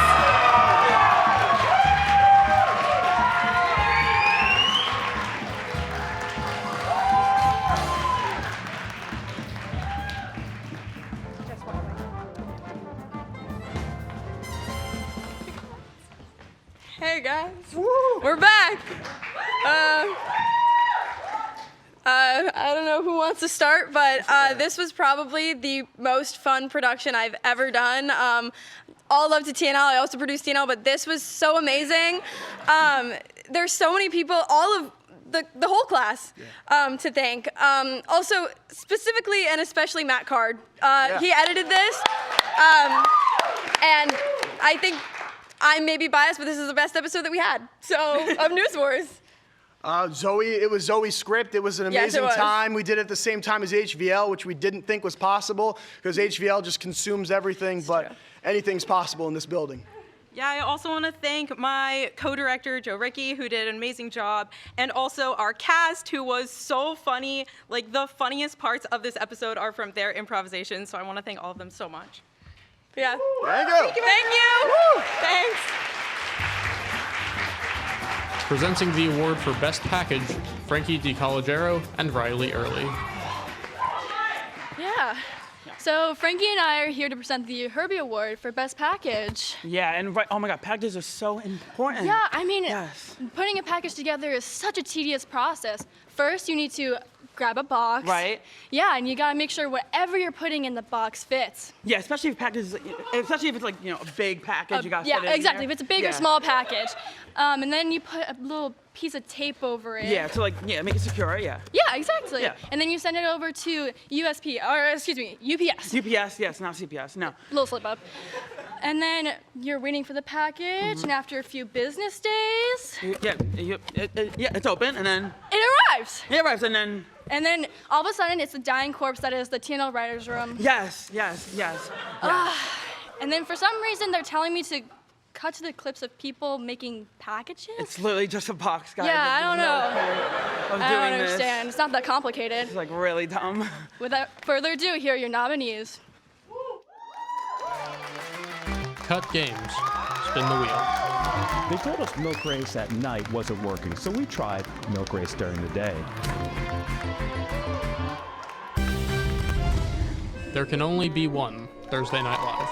Hey guys, we're back. I don't know who wants to start, but this was probably the most fun production I've ever done. All love to TNL. I also produced TNL, but this was so amazing. There's so many people, all of the whole class to thank. Also, specifically and especially Matt Card. He edited this, and I think I may be biased, but this is the best episode that we had. So of News Wars. It was Zoe's script. It was an amazing time. We did it at the same time as HVL, which we didn't think was possible because HVL just consumes everything, but anything's possible in this building. Yeah, I also want to thank my co-director, Joe Ricky, who did an amazing job, and also our cast, who was so funny. Like, the funniest parts of this episode are from their improvisation, so I want to thank all of them so much. Yeah. There you go. Thank you. Woo. Thanks. Presenting the award for Best Package, Frankie DiCollegiero and Riley Early. Yeah. So Frankie and I are here to present the Herbie Award for Best Package. Yeah, and oh my God, packages are so important. Yeah, I mean, putting a package together is such a tedious process. First, you need to grab a box. Right. Yeah, and you gotta make sure whatever you're putting in the box fits. Yeah, especially if it's like, a big package, you gotta yeah, fit it in exactly. there. If it's a big or small package. And then you put a little piece of tape over it. Yeah, to make it secure, yeah. Yeah, exactly. Yeah. And then you send it over to UPS. UPS, yes, not CPS, no. Little slip up. And then you're waiting for the package, and after a few business days... Yeah, it's open, and then... It arrives! It arrives, and then... And then all of a sudden, it's the dying corpse that is the TNL writer's room. Yes. And then for some reason, they're telling me to cut to the clips of people making packages? It's literally just a box, guys. Yeah, I don't know. I don't understand. It's not that complicated. It's like really dumb. Without further ado, here are your nominees. Cut Games, Spin the Wheel. They told us milk race at night wasn't working, so we tried milk race during the day. There Can Only Be One, Thursday Night Live.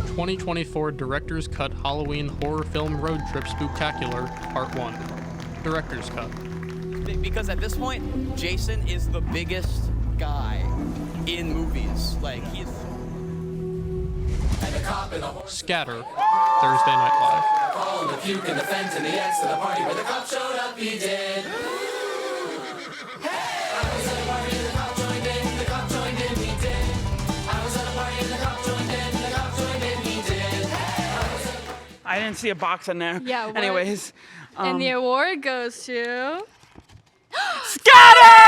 2024 Director's Cut Halloween Horror Film Road Trip Spooktacular, Part 1. Director's Cut. Because at this point, Jason is the biggest guy in movies. Like, he's... Scatter, Thursday Night Live. Calling the puke and the fence and the X to the party where the cop showed up, he did. Hey! I was at a party and the cop joined in, the cop joined in, he did. I was at a party and the cop joined in, the cop joined in, he did. Hey! I didn't see a box in there. Yeah, anyways. And the award goes to... Scatter!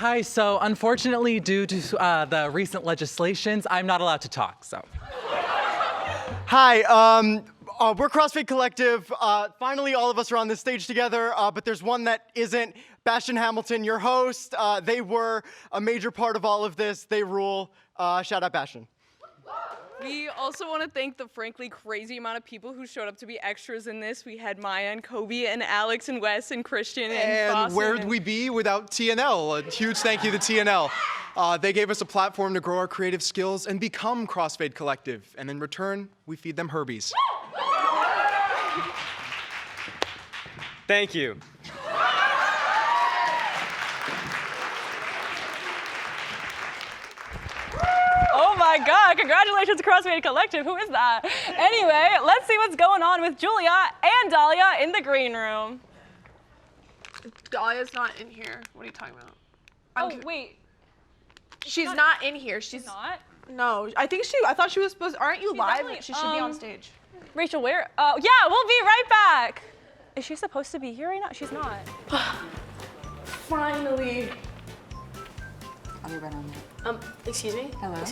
Hi, so unfortunately, due to the recent legislations, I'm not allowed to talk, so. Hi, we're CrossFit Collective. Finally, all of us are on this stage together, but there's one that isn't. Bastion Hamilton, your host. They were a major part of all of this. They rule. Shout out Bastion. We also want to thank the frankly crazy amount of people who showed up to be extras in this. We had Maya and Kobe and Alex and Wes and Christian and Boston. Where would we be without TNL? A huge thank you to TNL. They gave us a platform to grow our creative skills and become CrossFit Collective. And in return, we feed them Herbies. Thank you. Oh my God, congratulations CrossFit Collective, who is that? Anyway, let's see what's going on with Julia and Dahlia in the green room. Dahlia's not in here. What are you talking about? Wait. She's not in here. She's not? No, I thought she was supposed, aren't you live? She should be on stage. Rachel, where? Yeah, we'll be right back. Is she supposed to be here right now? She's not. Finally. I'll be right on there. Excuse me? Hello?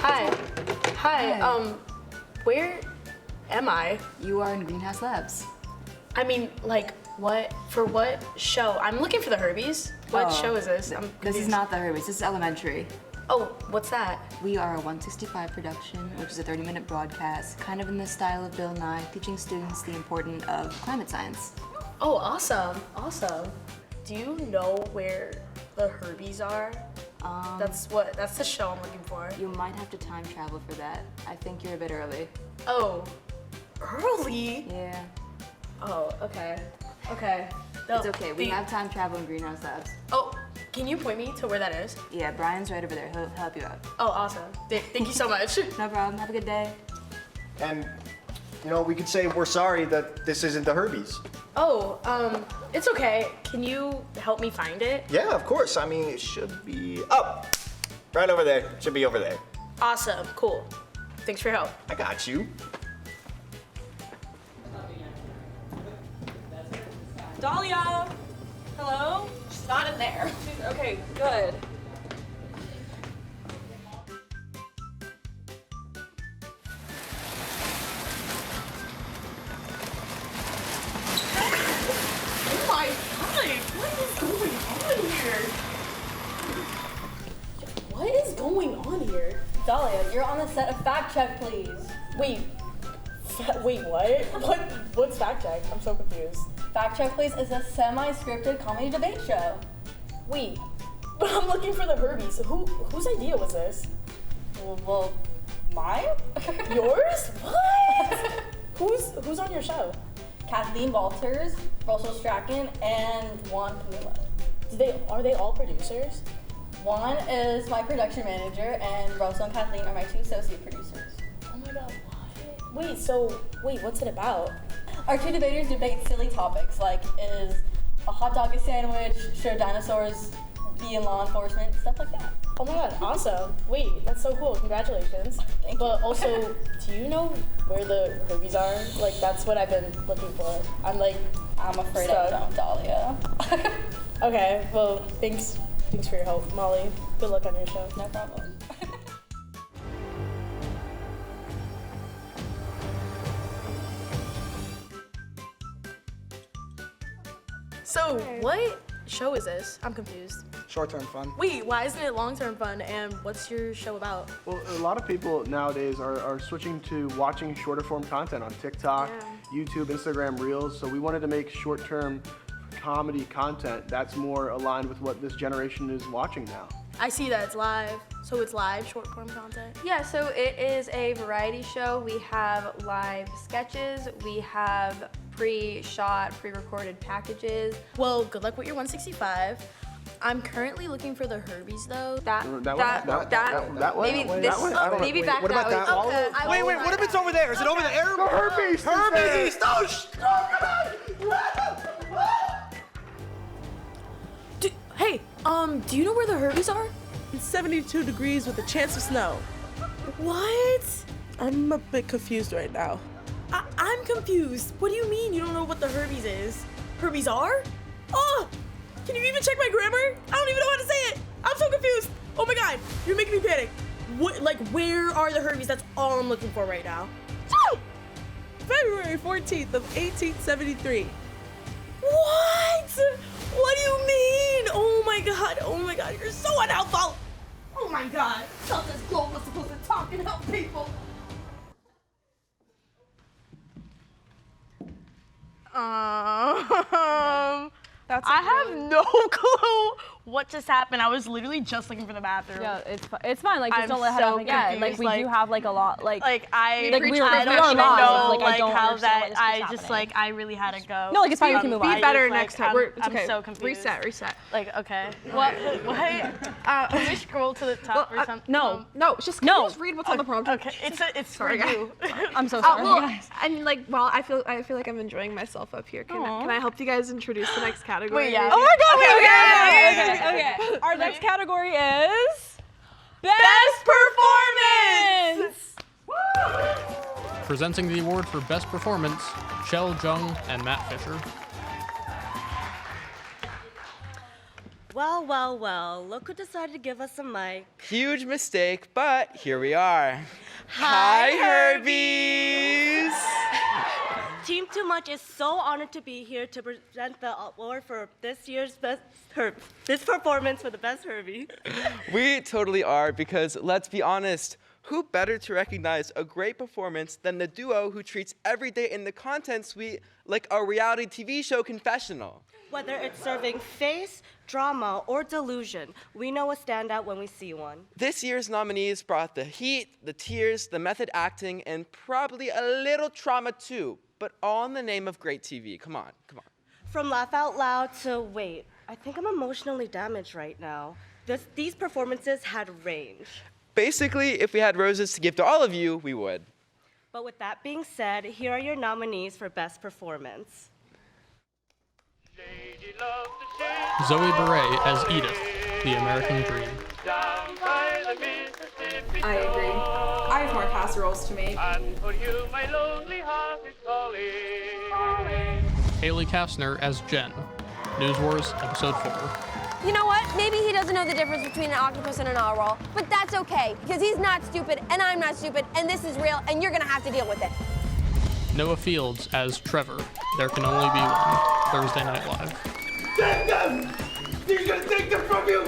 Hi. Hi. Where am I? You are in Greenhouse Labs. I mean, like, what? For what show? I'm looking for the Herbies. What show is this? This is not the Herbies. This is elementary. Oh, what's that? We are a 165 production, which is a 30-minute broadcast, kind of in the style of Bill Nye, teaching students the importance of climate science. Oh, awesome. Awesome. Do you know where the Herbies are? That's the show I'm looking for. You might have to time travel for that. I think you're a bit early. Oh, early? Yeah. Oh, okay. Okay. It's okay. We have time travel in Greenhouse Labs. Oh, can you point me to where that is? Yeah, Brian's right over there. He'll help you out. Oh, awesome. Thank you so much. No problem. Have a good day. And, you know, we could say we're sorry that this isn't the Herbies. Oh, it's okay. Can you help me find it? Yeah, of course. I mean, it should be up. Right over there. Should be over there. Awesome. Cool. Thanks for your help. I got you. Dahlia! Hello? She's not in there. Okay, good. Oh my God! What is going on here? What is going on here? Dahlia, you're on the set of Fact Check, please. Wait, what? What's Fact Check? I'm so confused. Fact Check, please is a semi-scripted comedy debate show. Wait, but I'm looking for the Herbies. Whose idea was this? Well, mine? Yours? What? Who's on your show? Kathleen Walters, Russell Strachan, and Juan Camila. Are they all producers? Juan is my production manager, and Russell and Kathleen are my two associate producers. Oh my God, what? Wait, what's it about? Our two debaters debate silly topics like, is a hot dog a sandwich, should dinosaurs be in law enforcement, stuff like that. Oh my God, awesome. Wait, that's so cool, congratulations. Thank you. But also, do you know where the Herbies are? Like, that's what I've been looking for. I'm afraid stuck. I don't, Dahlia. Okay, well, thanks for your help, Molly. Good luck on your show. No problem. So, what show is this? I'm confused. Short-term fun. Wait, why isn't it long-term fun? And what's your show about? Well, a lot of people nowadays are switching to watching shorter form content on TikTok, YouTube, Instagram Reels. So we wanted to make short-term comedy content that's more aligned with what this generation is watching now. I see that it's live. So it's live short-form content? Yeah, so it is a variety show. We have live sketches. We have pre-shot, pre-recorded packages. Well, good luck with your 165. I'm currently looking for the Herbies though. That way? Maybe That this, way? I don't know. maybe back What about that that way. wall? Okay, Wait, what if it's over there? Is it over there? The Herbies! Herbies! Hey, do you know where the Herbies are? It's 72 degrees with a chance of snow. What? I'm a bit confused right now. I'm confused. What do you mean you don't know what the Herbies is? Herbies are? Oh! Can you even check my grammar? I don't even know how to say it. I'm so confused. Oh my God, you're making me panic. What, like, where are the Herbies? That's all I'm looking for right now. February 14th of 1873. What? What do you mean? Oh my God, you're so unhelpful. Oh my God, thought this globe was supposed to talk and help people. I have no clue what just happened. I was literally just looking for the bathroom. Yeah, it's fine. Like, just I'm don't let it so happen again. Like, confused. we do have like a lot. Like I we don't even are know live. like I don't how understand that. why this I keeps just happening. I really had to go. No, like, it's fine, we can move on. Be better Like, next time. I'm so confused. Reset. Like, okay. What? Can we scroll to the top or something? No, just read what's on the prompt. Okay, it's for you. I'm so sorry. And like, well, I feel like I'm enjoying myself up here. Can I help you guys introduce the next category? Wait, yeah. Oh my God. Okay. Our next category is Best Performance! Presenting the award for Best Performance, Chell Jung and Matt Fisher. Well, look who decided to give us a mic. Huge mistake, but here we are. Hi, Herbies! Team Too Much is so honored to be here to present the award for this year's this performance for the best Herbie. We totally are, because let's be honest, who better to recognize a great performance than the duo who treats every day in the content suite like a reality TV show confessional? Whether it's serving face, drama, or delusion, we know a standout when we see one. This year's nominees brought the heat, the tears, the method acting, and probably a little trauma too, but all in the name of great TV. Come on. From laugh out loud to wait, I think I'm emotionally damaged right now. These performances had range. Basically, if we had roses to give to all of you, we would. But with that being said, here are your nominees for Best Performance. Zoe Beret as Edith, The American Dream. I agree. I have more casseroles to make. Haley Kastner as Jen, News Wars, Episode 4. You know what? Maybe he doesn't know the difference between an octopus and an owl roll, but that's okay, because he's not stupid, and I'm not stupid, and this is real, and you're gonna have to deal with it. Noah Fields as Trevor, There Can Only Be One, Thursday Night Live. Take them! He's gonna take them from you!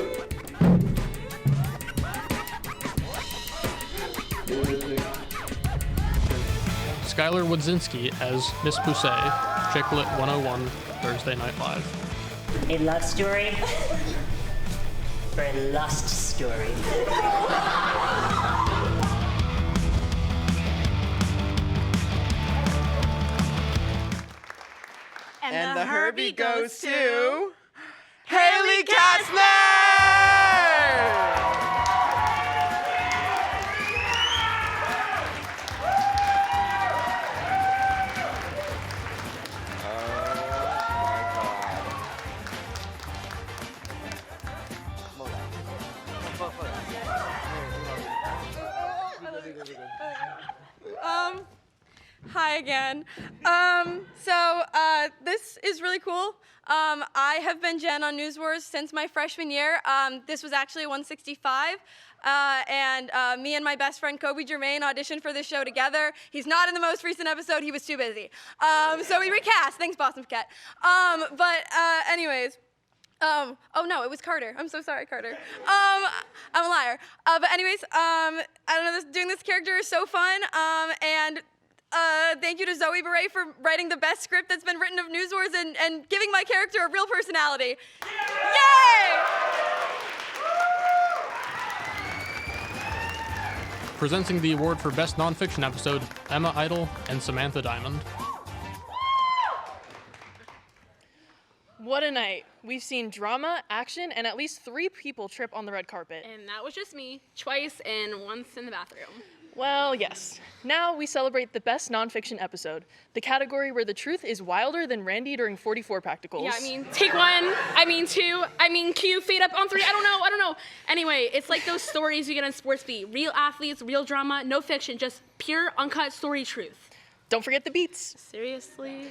Skylar Wodzinski as Miss Pousset, Chicklet 101, Thursday Night Live. A love story? Or a lust story? And the Herbie goes to Haley Kastner! Hi again. This is really cool. I have been Jen on News Wars since my freshman year. This was actually 165. Me and my best friend Kobe Germain auditioned for this show together. He's not in the most recent episode. He was too busy. So we recast. Thanks, Boston Cat. Anyways. Oh no, it was Carter. I'm so sorry, Carter. I'm a liar. I don't know, doing this character is so fun. Thank you to Zoe Beret for writing the best script that's been written of News Wars and giving my character a real personality. Yay! Presenting the award for Best Nonfiction Episode, Emma Idle and Samantha Diamond. What a night. We've seen drama, action, and at least 3 people trip on the red carpet. And that was just me, twice and once in the bathroom. Well, yes. Now we celebrate the best nonfiction episode, the category where the truth is wilder than Randy during 44 practicals. Yeah, I mean, take 1, I mean 2, I mean Q, fade up on 3, I don't know. Anyway, it's like those stories you get on Sports Beat. Real athletes, real drama, no fiction, just pure, uncut story truth. Don't forget the beats. Seriously?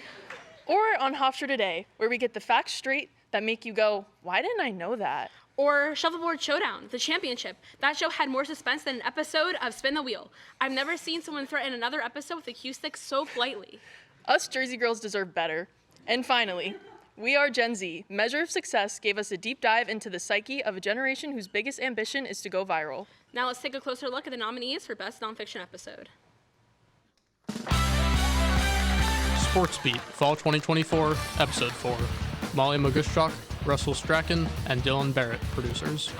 Or on Hofstra Today, where we get the facts straight that make you go, why didn't I know that? Or Shuffleboard Showdown, the championship. That show had more suspense than an episode of Spin the Wheel. I've never seen someone threaten another episode with a cue stick so politely. Us Jersey girls deserve better. And finally, We Are Gen Z, Measure of Success gave us a deep dive into the psyche of a generation whose biggest ambition is to go viral. Now let's take a closer look at the nominees for Best Nonfiction Episode. Sports Beat, Fall 2024, Episode 4. Molly Magushchuk, Russell Strachan, and Dylan Barrett, producers.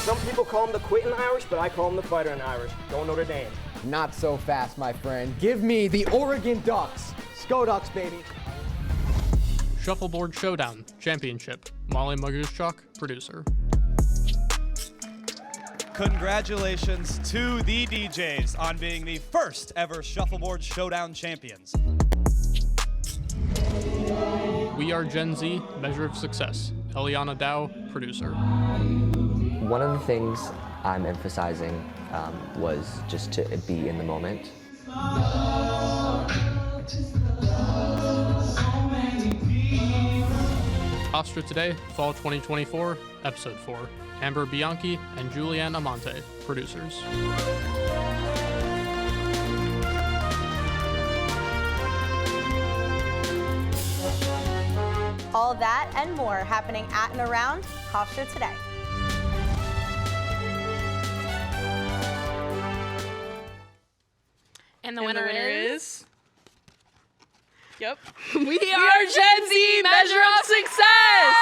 Some people call him the quitting Irish, but I call him the fighter Irish. Go Notre Dame. Not so fast, my friend. Give me the Oregon Ducks. Go Ducks, baby. Shuffleboard Showdown, Championship. Molly Magushchuk, producer. Congratulations to the DJs on being the first ever Shuffleboard Showdown champions. We Are Gen Z, Measure of Success. Eliana Dow, producer. One of the things I'm emphasizing was just to be in the moment. Hofstra Today, Fall 2024, Episode 4. Amber Bianchi and Julianne Amante, producers. All that and more happening at and around Hofstra Today. And the winner is... Yep. We Are Gen Z, Measure of Success!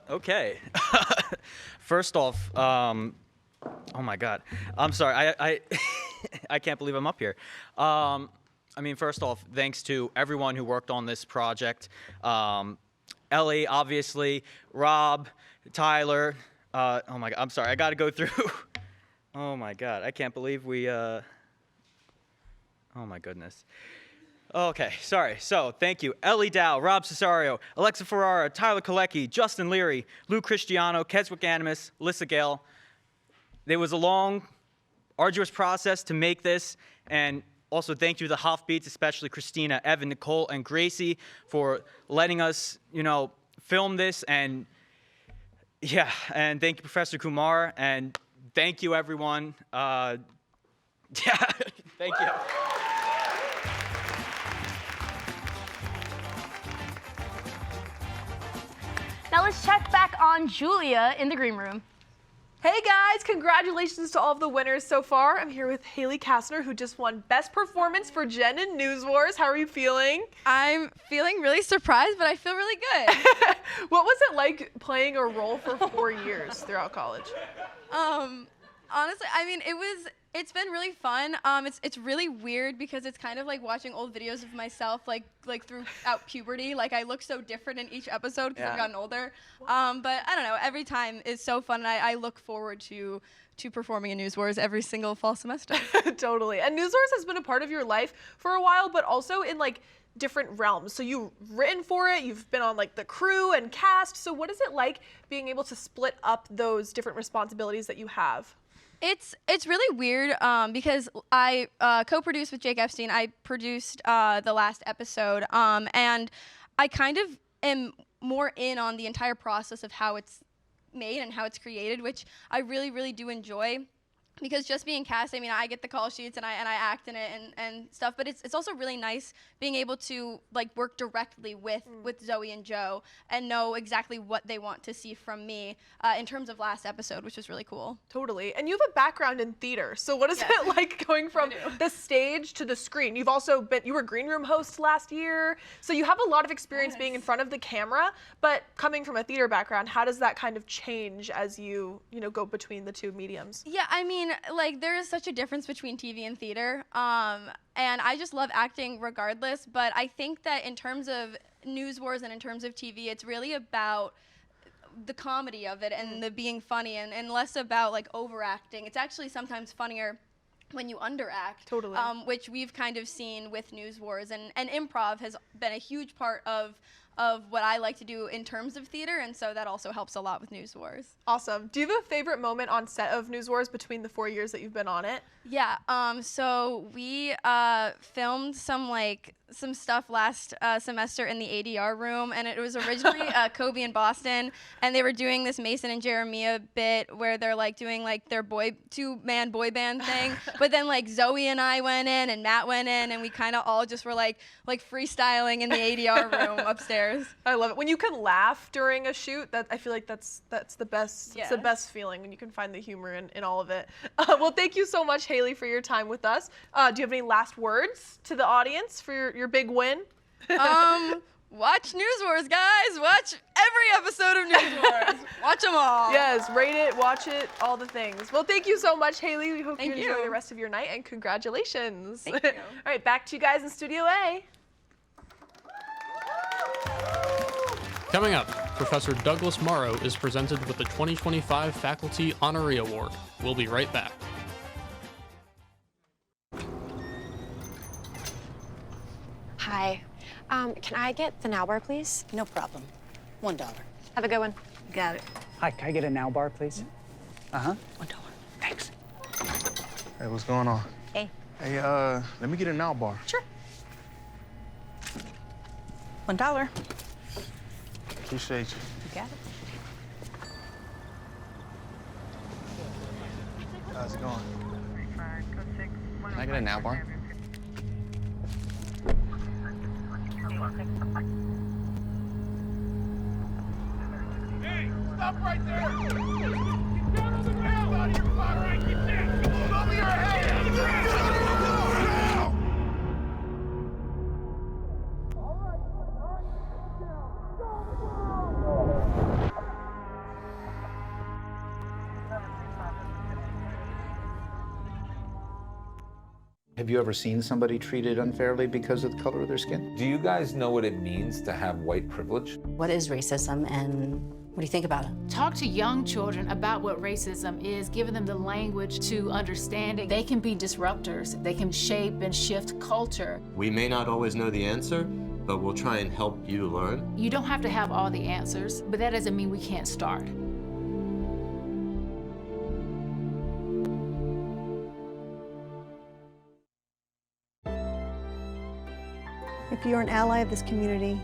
Okay. First off, oh my God, I'm sorry. I can't believe I'm up here. I mean, first off, thanks to everyone who worked on this project. Ellie, obviously, Rob, Tyler. Oh my God, I'm sorry. I got to go through. Oh my God, I can't believe we. Oh my goodness. Okay, sorry. So, thank you. Ellie Dow, Rob Cesario, Alexa Ferrara, Tyler Kalecki, Justin Leary, Lou Cristiano, Keswick Animus, Alyssa Gale. There was a long, arduous process to make this, and also thank you to the Hofbeats, especially Christina, Evan, Nicole, and Gracie for letting us, film this, and yeah, and thank you, Professor Kumar, and thank you, everyone. Yeah, thank you. Now let's check back on Julia in the green room. Hey guys, congratulations to all of the winners so far. I'm here with Haley Kastner, who just won Best Performance for Jen in News Wars. How are you feeling? I'm feeling really surprised, but I feel really good. What was it like playing a role for 4 years throughout college? Honestly, I mean, it's been really fun. It's really weird because it's kind of like watching old videos of myself, like throughout puberty. Like I look so different in each episode because I've gotten older. But I don't know. Every time is so fun, and I look forward to performing in News Wars every single fall semester. Totally. And News Wars has been a part of your life for a while, but also in like different realms. So you've written for it, you've been on like the crew and cast. So what is it like being able to split up those different responsibilities that you have? It's really weird because I co-produced with Jake Epstein. I produced the last episode, and I kind of am more in on the entire process of how it's made and how it's created, which I really, really do enjoy. Because just being cast, I mean, I get the call sheets and I act in it and stuff, but it's also really nice being able to like work directly with Zoe and Joe and know exactly what they want to see from me in terms of last episode, which was really cool. Totally. And you have a background in theater, so what is it like going from the stage to the screen? You've also you were green room host last year, so you have a lot of experience being in front of the camera, but coming from a theater background, how does that kind of change as you go between the two mediums? Yeah, I mean, like there is such a difference between TV and theater, and I just love acting regardless, but I think that in terms of News Wars and in terms of TV, it's really about the comedy of it and the being funny and less about like overacting. It's actually sometimes funnier when you underact, which we've kind of seen with News Wars, and improv has been a huge part of of what I like to do in terms of theater, and so that also helps a lot with News Wars. Awesome. Do you have a favorite moment on set of News Wars between the 4 years that you've been on it? Yeah, so we filmed some stuff last semester in the ADR room, and it was originally Kobe in Boston, and they were doing this Mason and Jeremiah bit where they're like doing like their two-man boy band thing, but then like Zoe and I went in and Matt went in, and we kind of all just were like freestyling in the ADR room upstairs. I love it when you can laugh during a shoot. That I feel like that's the best. Yeah. It's the best feeling when you can find the humor in all of it. Well, thank you so much, Haley, for your time with us. Do you have any last words to the audience for your big win? Watch News Wars, guys. Watch every episode of News Wars. Watch them all. Yes, rate it, watch it, all the things. Well, thank you so much, Haley. We hope you Thank enjoy you. the rest of your night, and congratulations. Thank you. All right, back to you guys in Studio A. Coming up, Professor Douglas Morrow is presented with the 2025 Faculty Honoree Award. We'll be right back. Hi. Can I get the now bar, please? No problem. $1. Have a good one. Got it. Hi, can I get a now bar, please? $1. Thanks. Hey, what's going on? Hey. Hey, let me get a now bar. Sure. $1. Appreciate you. You got it. How's it going? Can I get a now bar? Hey, stop right there! Get down on the ground! Out of your spot, right? Get down! Show me your head! Get down! Have you ever seen somebody treated unfairly because of the color of their skin? Do you guys know what it means to have white privilege? What is racism and what do you think about it? Talk to young children about what racism is, giving them the language to understand it. They can be disruptors. They can shape and shift culture. We may not always know the answer, but we'll try and help you learn. You don't have to have all the answers, but that doesn't mean we can't start. If you're an ally of this community,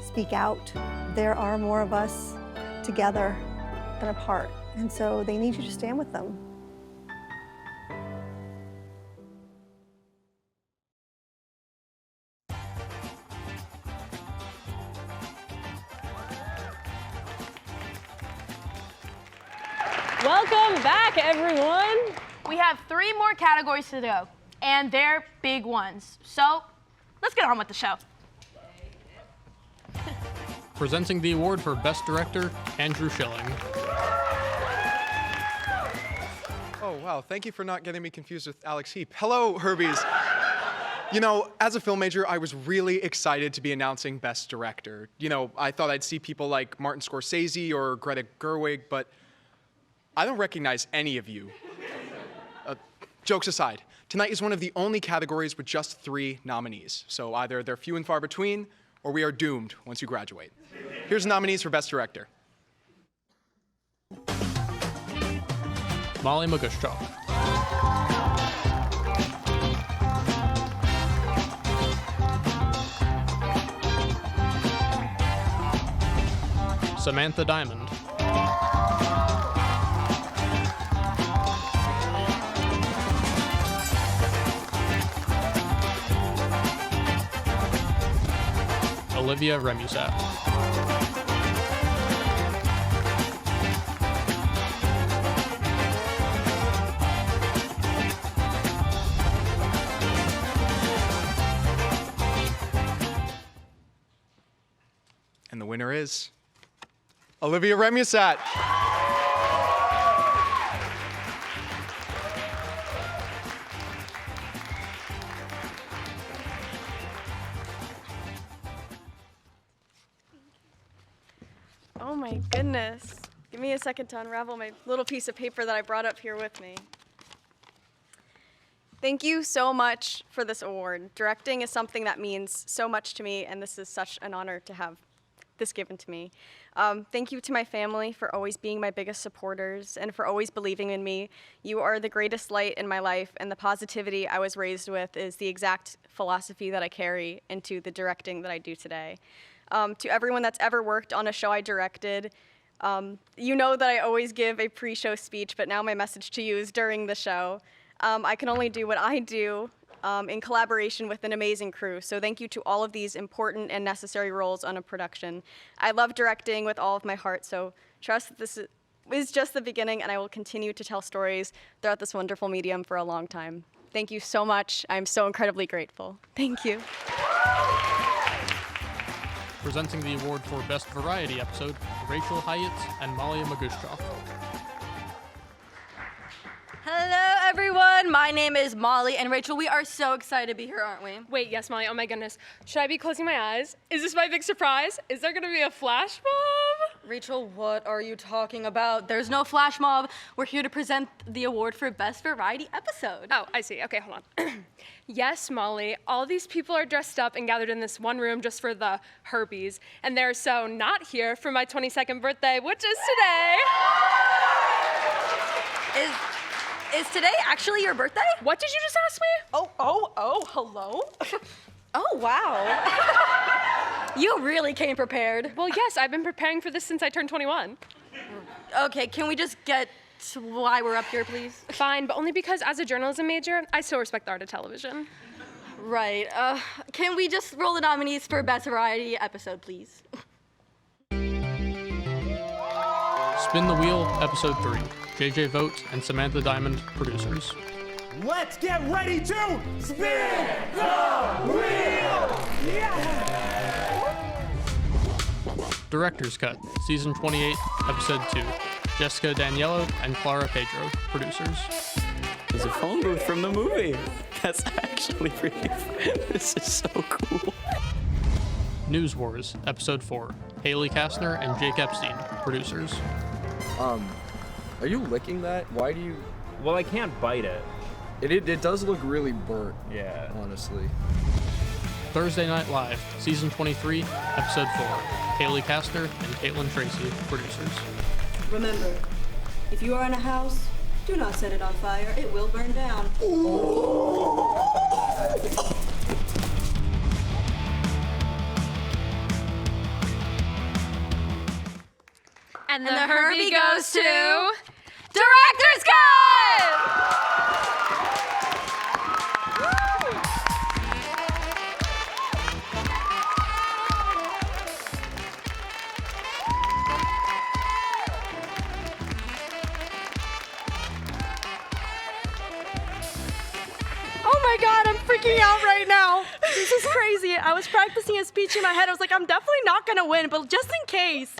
speak out. There are more of us together than apart, and so they need you to stand with them. Welcome back, everyone. We have 3 more categories to go, and they're big ones. So let's get on with the show. Presenting the award for Best Director, Andrew Schilling. Oh, wow. Thank you for not getting me confused with Alex Heap. Hello, Herbies. You know, as a film major, I was really excited to be announcing Best Director. You know, I thought I'd see people like Martin Scorsese or Greta Gerwig, but I don't recognize any of you. Jokes aside, tonight is one of the only categories with just 3 nominees. So either they're few and far between, or we are doomed once you graduate. Here's the nominees for Best Director. Molly Magushchuk. Samantha Diamond. Olivia Remusat. And the winner is Olivia Remusat. Oh my goodness. Give me a second to unravel my little piece of paper that I brought up here with me. Thank you so much for this award. Directing is something that means so much to me, and this is such an honor to have this given to me. Thank you to my family for always being my biggest supporters and for always believing in me. You are the greatest light in my life, and the positivity I was raised with is the exact philosophy that I carry into the directing that I do today. To everyone that's ever worked on a show I directed, you know that I always give a pre-show speech, but now my message to you is during the show. I can only do what I do in collaboration with an amazing crew. So thank you to all of these important and necessary roles on a production. I love directing with all of my heart, so trust that this is just the beginning, and I will continue to tell stories throughout this wonderful medium for a long time. Thank you so much. I'm so incredibly grateful. Thank you. Presenting the award for Best Variety Episode, Rachel Hyatt and Malia Magushkov. Hello, everyone. My name is Molly and Rachel. We are so excited to be here, aren't we? Wait, yes, Molly. Oh my goodness. Should I be closing my eyes? Is this my big surprise? Is there gonna be a flash mob? Rachel, what are you talking about? There's no flash mob. We're here to present the award for Best Variety Episode. Oh, I see. Okay, hold on. Yes, Molly. All these people are dressed up and gathered in this one room just for the Herbies, and they're so not here for my 22nd birthday, which is today. Is today actually your birthday? What did you just ask me? Hello? Oh, wow. You really came prepared. Well, yes, I've been preparing for this since I turned 21. Okay, can we just get to why we're up here, please? Fine, but only because as a journalism major, I still respect the art of television. Right. Can we just roll the nominees for Best Variety Episode, please? Spin the Wheel, Episode 3. JJ Vogt and Samantha Diamond, producers. Let's get ready to spin the wheel! Yeah! Director's Cut, Season 28, Episode 2. Jessica Daniello and Clara Pedro, producers. There's a phone booth from the movie. That's actually pretty. This is so cool. News Wars, Episode 4. Haley Kastner and Jake Epstein, producers. Are you licking that? Why do you... Well, I can't bite it. It does look really burnt. Yeah. Honestly. Thursday Night Live, Season 23, Episode 4. Haley Kastner and Caitlin Tracy, producers. Remember, if you are in a house, do not set it on fire. It will burn down. And the Herbie goes to Director's Cut! Oh my God, I'm freaking out right now. This is crazy. I was practicing a speech in my head. I was like, I'm definitely not gonna win, but just in case.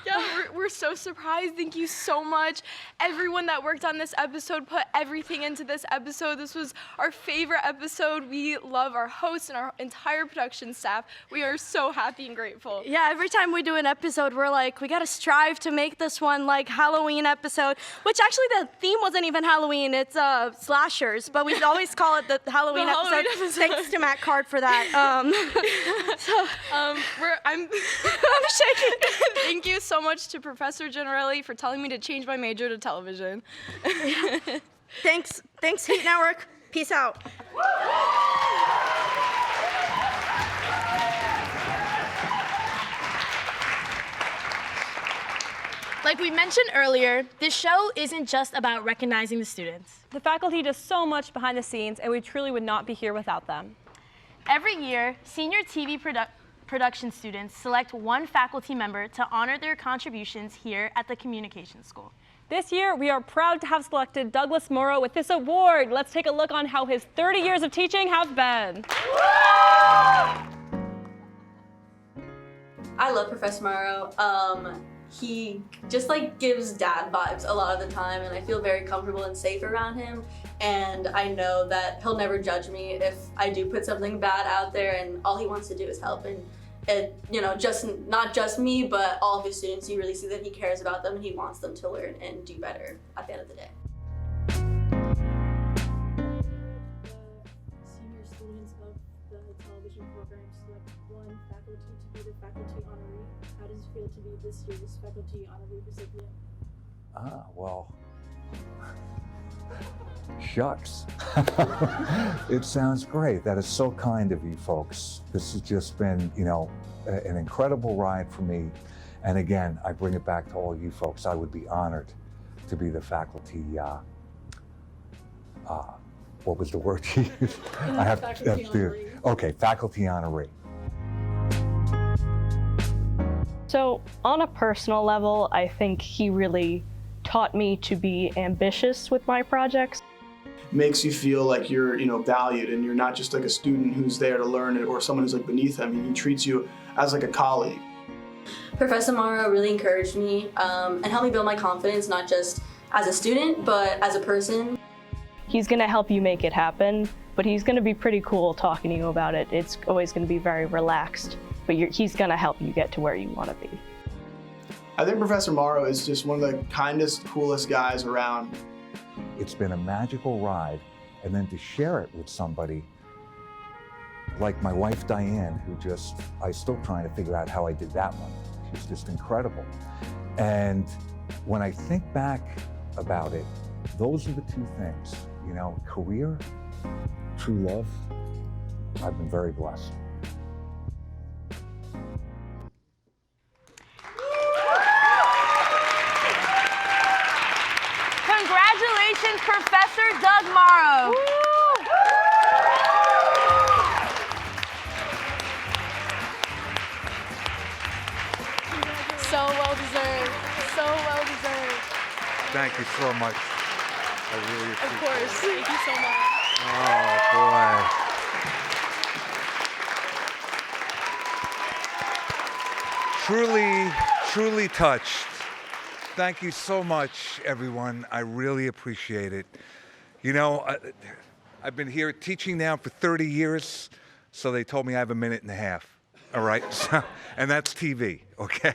Yeah, we're so surprised. Thank you so much. Everyone that worked on this episode put everything into this episode. This was our favorite episode. We love our hosts and our entire production staff. We are so happy and grateful. Yeah, every time we do an episode, we're like, we gotta strive to make this one like Halloween episode, which actually the theme wasn't even Halloween, it's slashers, but we always call it the Halloween episode. Thanks to Matt Card for that. I'm shaking. Thank you so much to Professor Generelli for telling me to change my major to television. Thanks, Heat Network. Peace out. Like we mentioned earlier, this show isn't just about recognizing the students. The faculty does so much behind the scenes, and we truly would not be here without them. Every year, senior TV production students select one faculty member to honor their contributions here at the Communications School. This year, we are proud to have selected Douglas Morrow with this award. Let's take a look on how his 30 years of teaching have been. I love Professor Morrow. He just like gives dad vibes a lot of the time, and I feel very comfortable and safe around him. And I know that he'll never judge me if I do put something bad out there, and all he wants to do is help. And you know, not just me, but all of his students. You really see that he cares about them and he wants them to learn and do better at the end of the day. Senior students of the television program select one faculty to be the faculty honoree. How does it feel to be this year's faculty honoree recipient? Well, shucks. It sounds great. That is so kind of you folks. This has just been, an incredible ride for me. And again, I bring it back to all you folks. I would be honored to be the faculty, what was the word you used? Faculty honoree. Okay, faculty honoree. So, on a personal level, I think he really taught me to be ambitious with my projects. Makes you feel like you're, valued, and you're not just like a student who's there to learn it or someone who's like beneath him. He treats you as like a colleague. Professor Morrow really encouraged me and helped me build my confidence, not just as a student, but as a person. He's gonna help you make it happen, but he's gonna be pretty cool talking to you about it. It's always gonna be very relaxed, but he's gonna help you get to where you wanna be. I think Professor Morrow is just one of the kindest, coolest guys around. It's been a magical ride, and then to share it with somebody like my wife Diane, who I'm still trying to figure out how I did that one. She's just incredible. And when I think back about it, those are the two things, career, true love. I've been very blessed. Congratulations, Professor Doug Morrow. So well deserved. So well deserved. Thank you so much. I really appreciate it. Of course. Thank you so much. Oh, boy. Truly touched. Thank you so much, everyone. I really appreciate it. I've been here teaching now for 30 years, so they told me I have a minute and a half, all right? And that's TV, okay?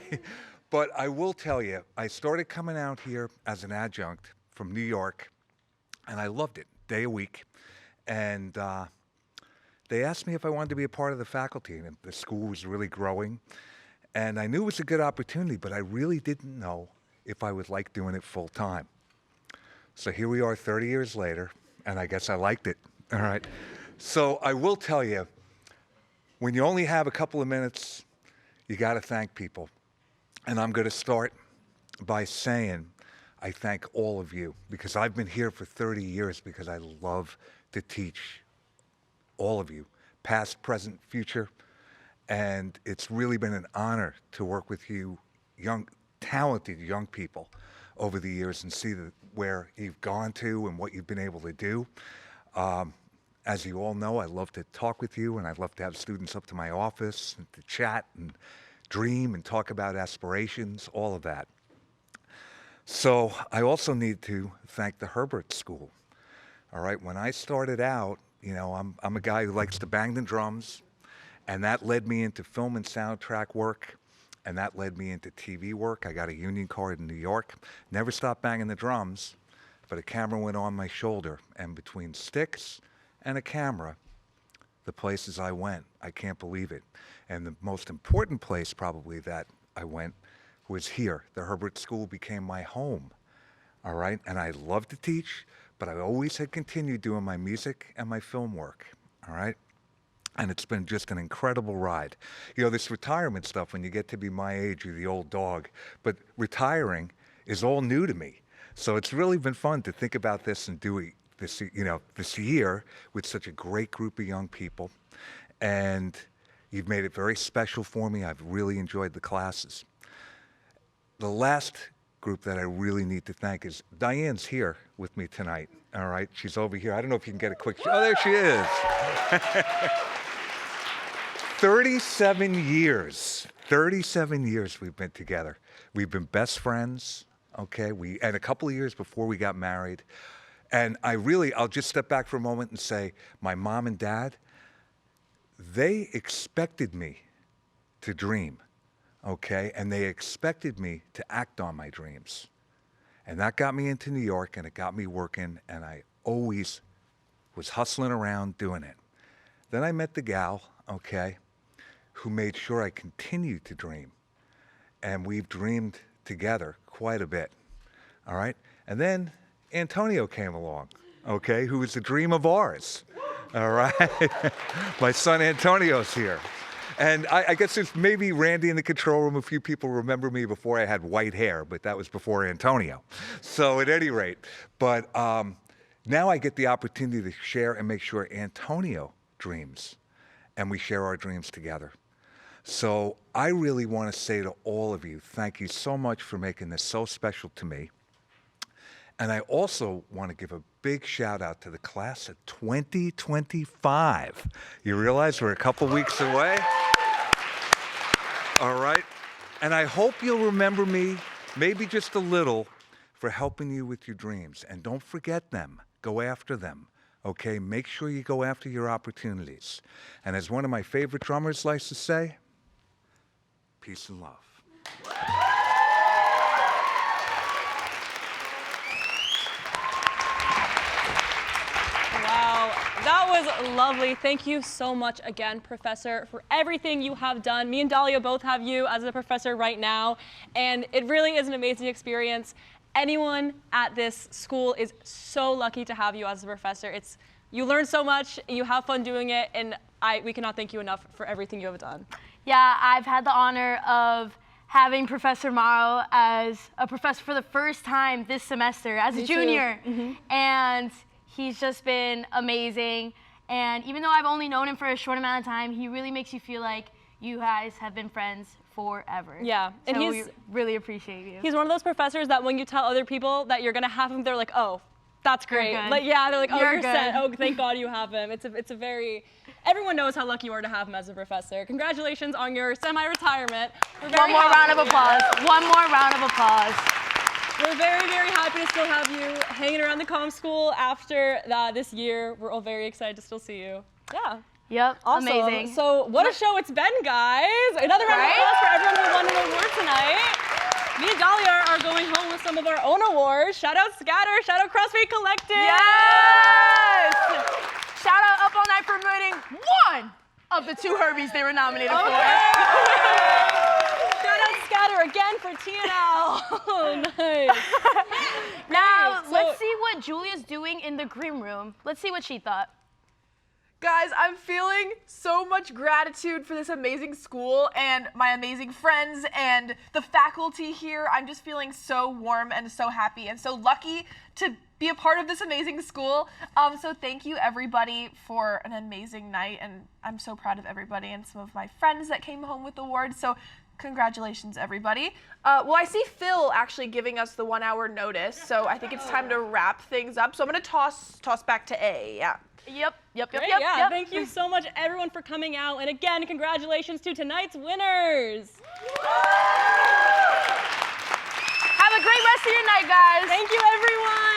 But I will tell you, I started coming out here as an adjunct from New York, and I loved it, day a week. And they asked me if I wanted to be a part of the faculty, and the school was really growing. And I knew it was a good opportunity, but I really didn't know if I would like doing it full time. So here we are 30 years later, and I guess I liked it, all right? So I will tell you, when you only have a couple of minutes, you gotta thank people. And I'm gonna start by saying I thank all of you, because I've been here for 30 years because I love to teach all of you, past, present, future. And it's really been an honor to work with you talented young people over the years and see where you've gone to and what you've been able to do. As you all know, I love to talk with you, and I love to have students up to my office and to chat and dream and talk about aspirations, all of that. So I also need to thank the Herbert School. All right, when I started out, I'm a guy who likes to bang the drums, and that led me into film and soundtrack work. And that led me into TV work. I got a union card in New York. Never stopped banging the drums, but a camera went on my shoulder. And between sticks and a camera, the places I went, I can't believe it. And the most important place probably that I went was here. The Herbert School became my home, all right? And I love to teach, but I always had continued doing my music and my film work, all right? And it's been just an incredible ride. This retirement stuff, when you get to be my age, you're the old dog. But retiring is all new to me. So it's really been fun to think about this and do it this year with such a great group of young people. And you've made it very special for me. I've really enjoyed the classes. The last group that I really need to thank is Diane's here with me tonight. All right, she's over here. I don't know if you can get a quick. Oh, there she is. 37 years we've been together. We've been best friends, okay? And a couple of years before we got married. And I'll just step back for a moment and say, my mom and dad, they expected me to dream, okay? And they expected me to act on my dreams. And that got me into New York, and it got me working, and I always was hustling around doing it. Then I met the gal, okay, who made sure I continued to dream. And we've dreamed together quite a bit, all right? And then Antonio came along, okay, who was a dream of ours, all right? My son Antonio's here. And I guess there's maybe Randy in the control room. A few people remember me before I had white hair, but that was before Antonio. So at any rate, but now I get the opportunity to share and make sure Antonio dreams, and we share our dreams together. So I really want to say to all of you, thank you so much for making this so special to me. And I also want to give a big shout out to the class of 2025. You realize we're a couple weeks away? All right. And I hope you'll remember me, maybe just a little, for helping you with your dreams. And don't forget them. Go after them. Okay? Make sure you go after your opportunities. And as one of my favorite drummers likes to say, peace and love. Wow, that was lovely. Thank you so much again, Professor, for everything you have done. Me and Dahlia both have you as a professor right now, and it really is an amazing experience. Anyone at this school is so lucky to have you as a professor. You learn so much, you have fun doing it, and we cannot thank you enough for everything you have done. Yeah, I've had the honor of having Professor Morrow as a professor for the first time this semester as a junior. And he's just been amazing. And even though I've only known him for a short amount of time, he really makes you feel like you guys have been friends forever. Yeah, and so we really appreciate you. He's one of those professors that when you tell other people that you're gonna have him, they're like, oh, that's great. You're good. Like, yeah, they're like, oh, you're good. set. Oh, thank God you have him. It's a very, everyone knows how lucky you are to have him as a professor. Congratulations on your semi-retirement. One more round of applause. One more round of applause. We're very, very happy to still have you hanging around the comm school after this year. We're all very excited to still see you. Yeah. Yep, Awesome. amazing. So what a show it's been, guys. Another round of applause for everyone who won an award tonight. Me and Dahlia are going home with some of our own awards. Shout out Scatter, shout out Crossfade Collective. Yes! Shout out Up All Night for winning one of the 2 Herbies they were nominated for. Shout out Scatter again for TNL. Oh, nice. Now, So- let's see what Julia's doing in the green room. Let's see what she thought. Guys, I'm feeling so much gratitude for this amazing school and my amazing friends and the faculty here. I'm just feeling so warm and so happy and so lucky to be a part of this amazing school. So thank you everybody for an amazing night, and I'm so proud of everybody and some of my friends that came home with awards. So congratulations, everybody. Well, I see Phil actually giving us the 1 hour notice, so I think it's time to wrap things up. So I'm gonna toss back to A, yeah. Yep. Great, yeah, thank you so much everyone for coming out. And again, congratulations to tonight's winners. Have a great rest of your night, guys. Thank you, everyone.